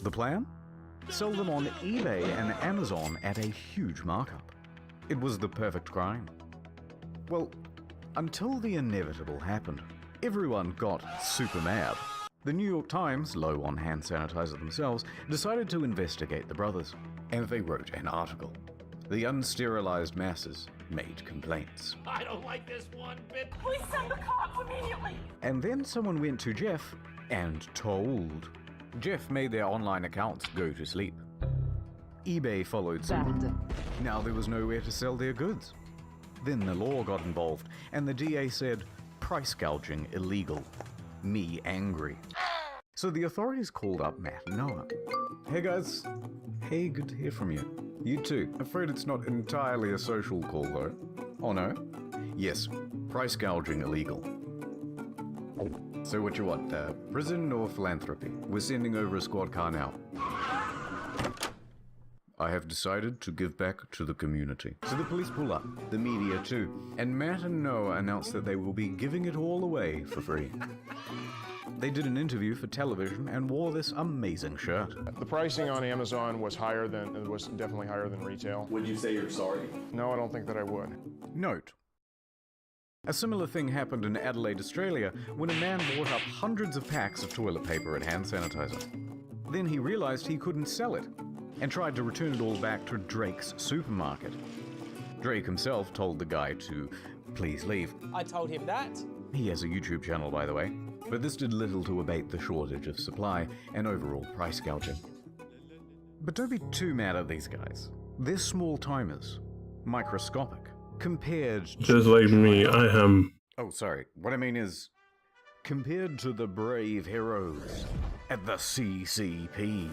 The plan? Sell them on eBay and Amazon at a huge markup. It was the perfect grind. Well, until the inevitable happened. Everyone got super mad. The New York Times, low on hand sanitizer themselves, decided to investigate the brothers, and they wrote an article. The unsterilized masses made complaints. I don't like this one bit. Please send the cops immediately. And then someone went to Jeff and told. Jeff made their online accounts go to sleep. eBay followed suit. Now there was nowhere to sell their goods. Then the law got involved, and the DA said, price gouging illegal. Me angry. So the authorities called up Matt and Noah. Hey guys. Hey, good to hear from you. You too. Afraid it's not entirely a social call though. Oh no? Yes, price gouging illegal. So what you want, prison or philanthropy? We're sending over a squad car now. I have decided to give back to the community. So the police pull up, the media too, and Matt and Noah announce that they will be giving it all away for free. They did an interview for television and wore this amazing shirt. The pricing on Amazon was definitely higher than retail. Would you say you're sorry? No, I don't think that I would. Note. A similar thing happened in Adelaide, Australia, when a man bought up hundreds of packs of toilet paper and hand sanitizer. Then he realized he couldn't sell it, and tried to return it all back to Drake's supermarket. Drake himself told the guy to please leave. I told him that. He has a YouTube channel, by the way, but this did little to abate the shortage of supply and overall price gouging. But don't be too mad at these guys. They're small timers, microscopic, compared to... Just like me, I am... Oh, sorry. What I mean is, compared to the brave heroes at the CCP.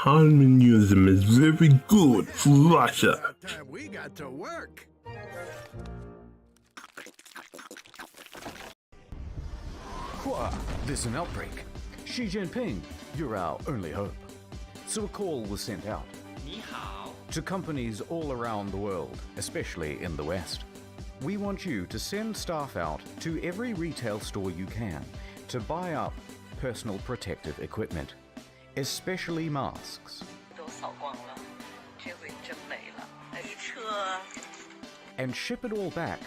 Communism is very good for Russia. We got to work. There's an outbreak. Xi Jinping, you're our only hope. So a call was sent out to companies all around the world, especially in the West. We want you to send staff out to every retail store you can to buy up personal protective equipment, especially masks. And ship it all back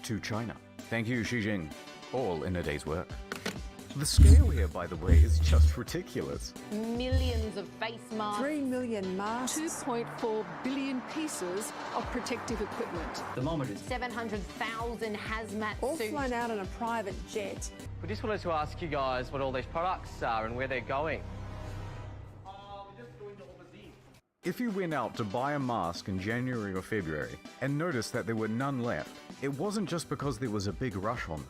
to China. Thank you, Xi Jinping. All in a day's work. The scale here, by the way, is just ridiculous. Millions of face masks. 3 million masks. 2.4 billion pieces of protective equipment. Thermometers. 700,000 hazmat All suits. flown out on a private jet. We just wanted to ask you guys what all these products are and where they're going. If you went out to buy a mask in January or February and noticed that there were none left, it wasn't just because there was a big rush on them.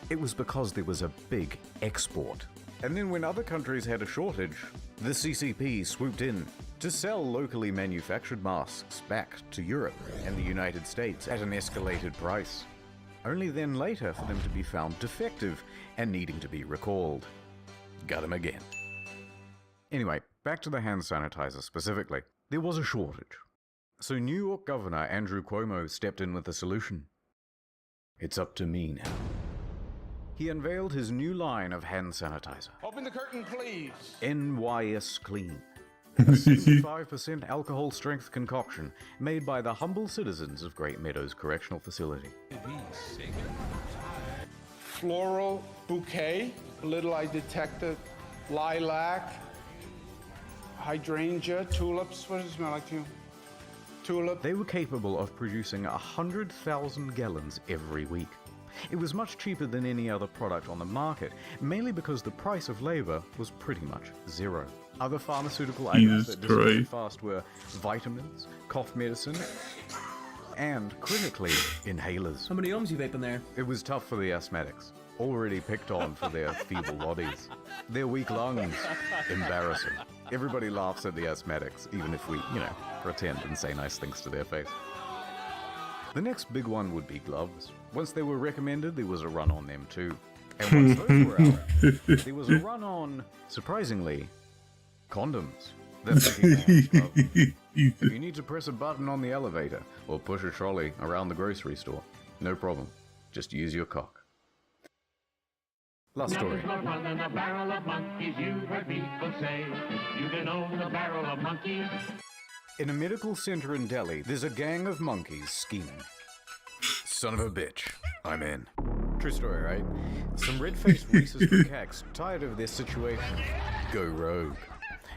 It was because there was a big export. And then when other countries had a shortage, the CCP swooped in to sell locally manufactured masks back to Europe and the United States at an escalated price. Only then later for them to be found defective and needing to be recalled. Got 'em again. Anyway, back to the hand sanitizer specifically. There was a shortage. So New York Governor Andrew Cuomo stepped in with a solution. It's up to me now. He unveiled his new line of hand sanitizer. Open the curtain, please. NYS Clean. A 75% alcohol strength concoction made by the humble citizens of Great Meadows Correctional Facility. Floral bouquet. Little I detected lilac, hydrangea, tulips. What does it smell like to you? Tulip. They were capable of producing 100,000 gallons every week. It was much cheaper than any other product on the market, mainly because the price of labor was pretty much zero. Other pharmaceutical items that disappeared fast were vitamins, cough medicine, and, critically, inhalers. How many ohms you vaping there? It was tough for the asthmatics, already picked on for their feeble bodies. Their weak lungs, embarrassing. Everybody laughs at the asthmatics, even if we, pretend and say nice things to their face. The next big one would be gloves. Once they were recommended, there was a run on them too. And once those were out, there was a run on, surprisingly, condoms. That's if you need to press a button on the elevator or push a trolley around the grocery store, no problem. Just use your cock. Last story. Nothing's more fun than a barrel of monkeys, you've heard people say. You can own a barrel of monkeys. In a medical center in Delhi, there's a gang of monkeys scheming. Son of a bitch. I'm in. True story, right? Some red-faced rhesus macaques, tired of their situation, go rogue.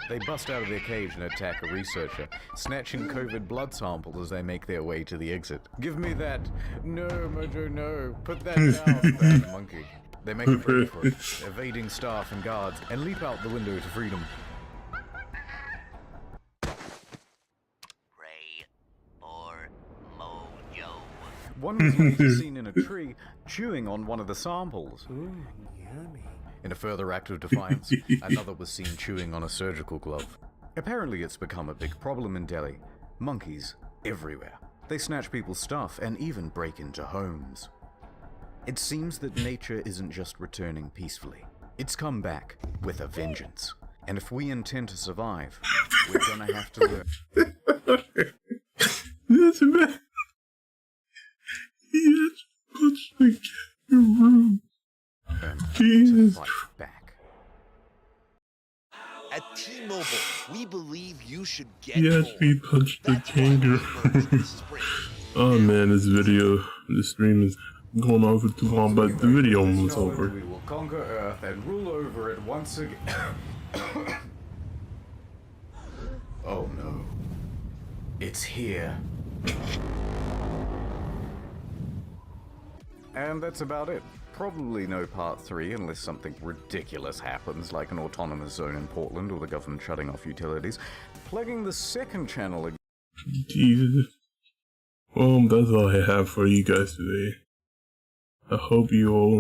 They bust out of their cage and attack a researcher, snatching COVID blood samples as they make their way to the exit. Give me that. No, Mojo, no. Put that down, bad monkey. They make a break for it, evading staff and guards, and leap out the window to freedom. One was later seen in a tree, chewing on one of the samples. Yummy. In a further act of defiance, another was seen chewing on a surgical glove. Apparently it's become a big problem in Delhi. Monkeys everywhere. They snatch people's stuff and even break into homes. It seems that nature isn't just returning peacefully. It's come back with a vengeance. And if we intend to survive, we're gonna have to learn. This man. He just punched the kangaroo. Jesus. Back. At T-Mobile, we believe you should get Yes, we punched the kangaroo. Oh man, this stream is going on for too long, but the video was over. We will conquer Earth and rule over it once again. Oh no. It's here. And that's about it. Probably no part 3 unless something ridiculous happens, like an autonomous zone in Portland or the government shutting off utilities, plugging the second channel again. Jesus. Well, that's all I have for you guys today. I hope you all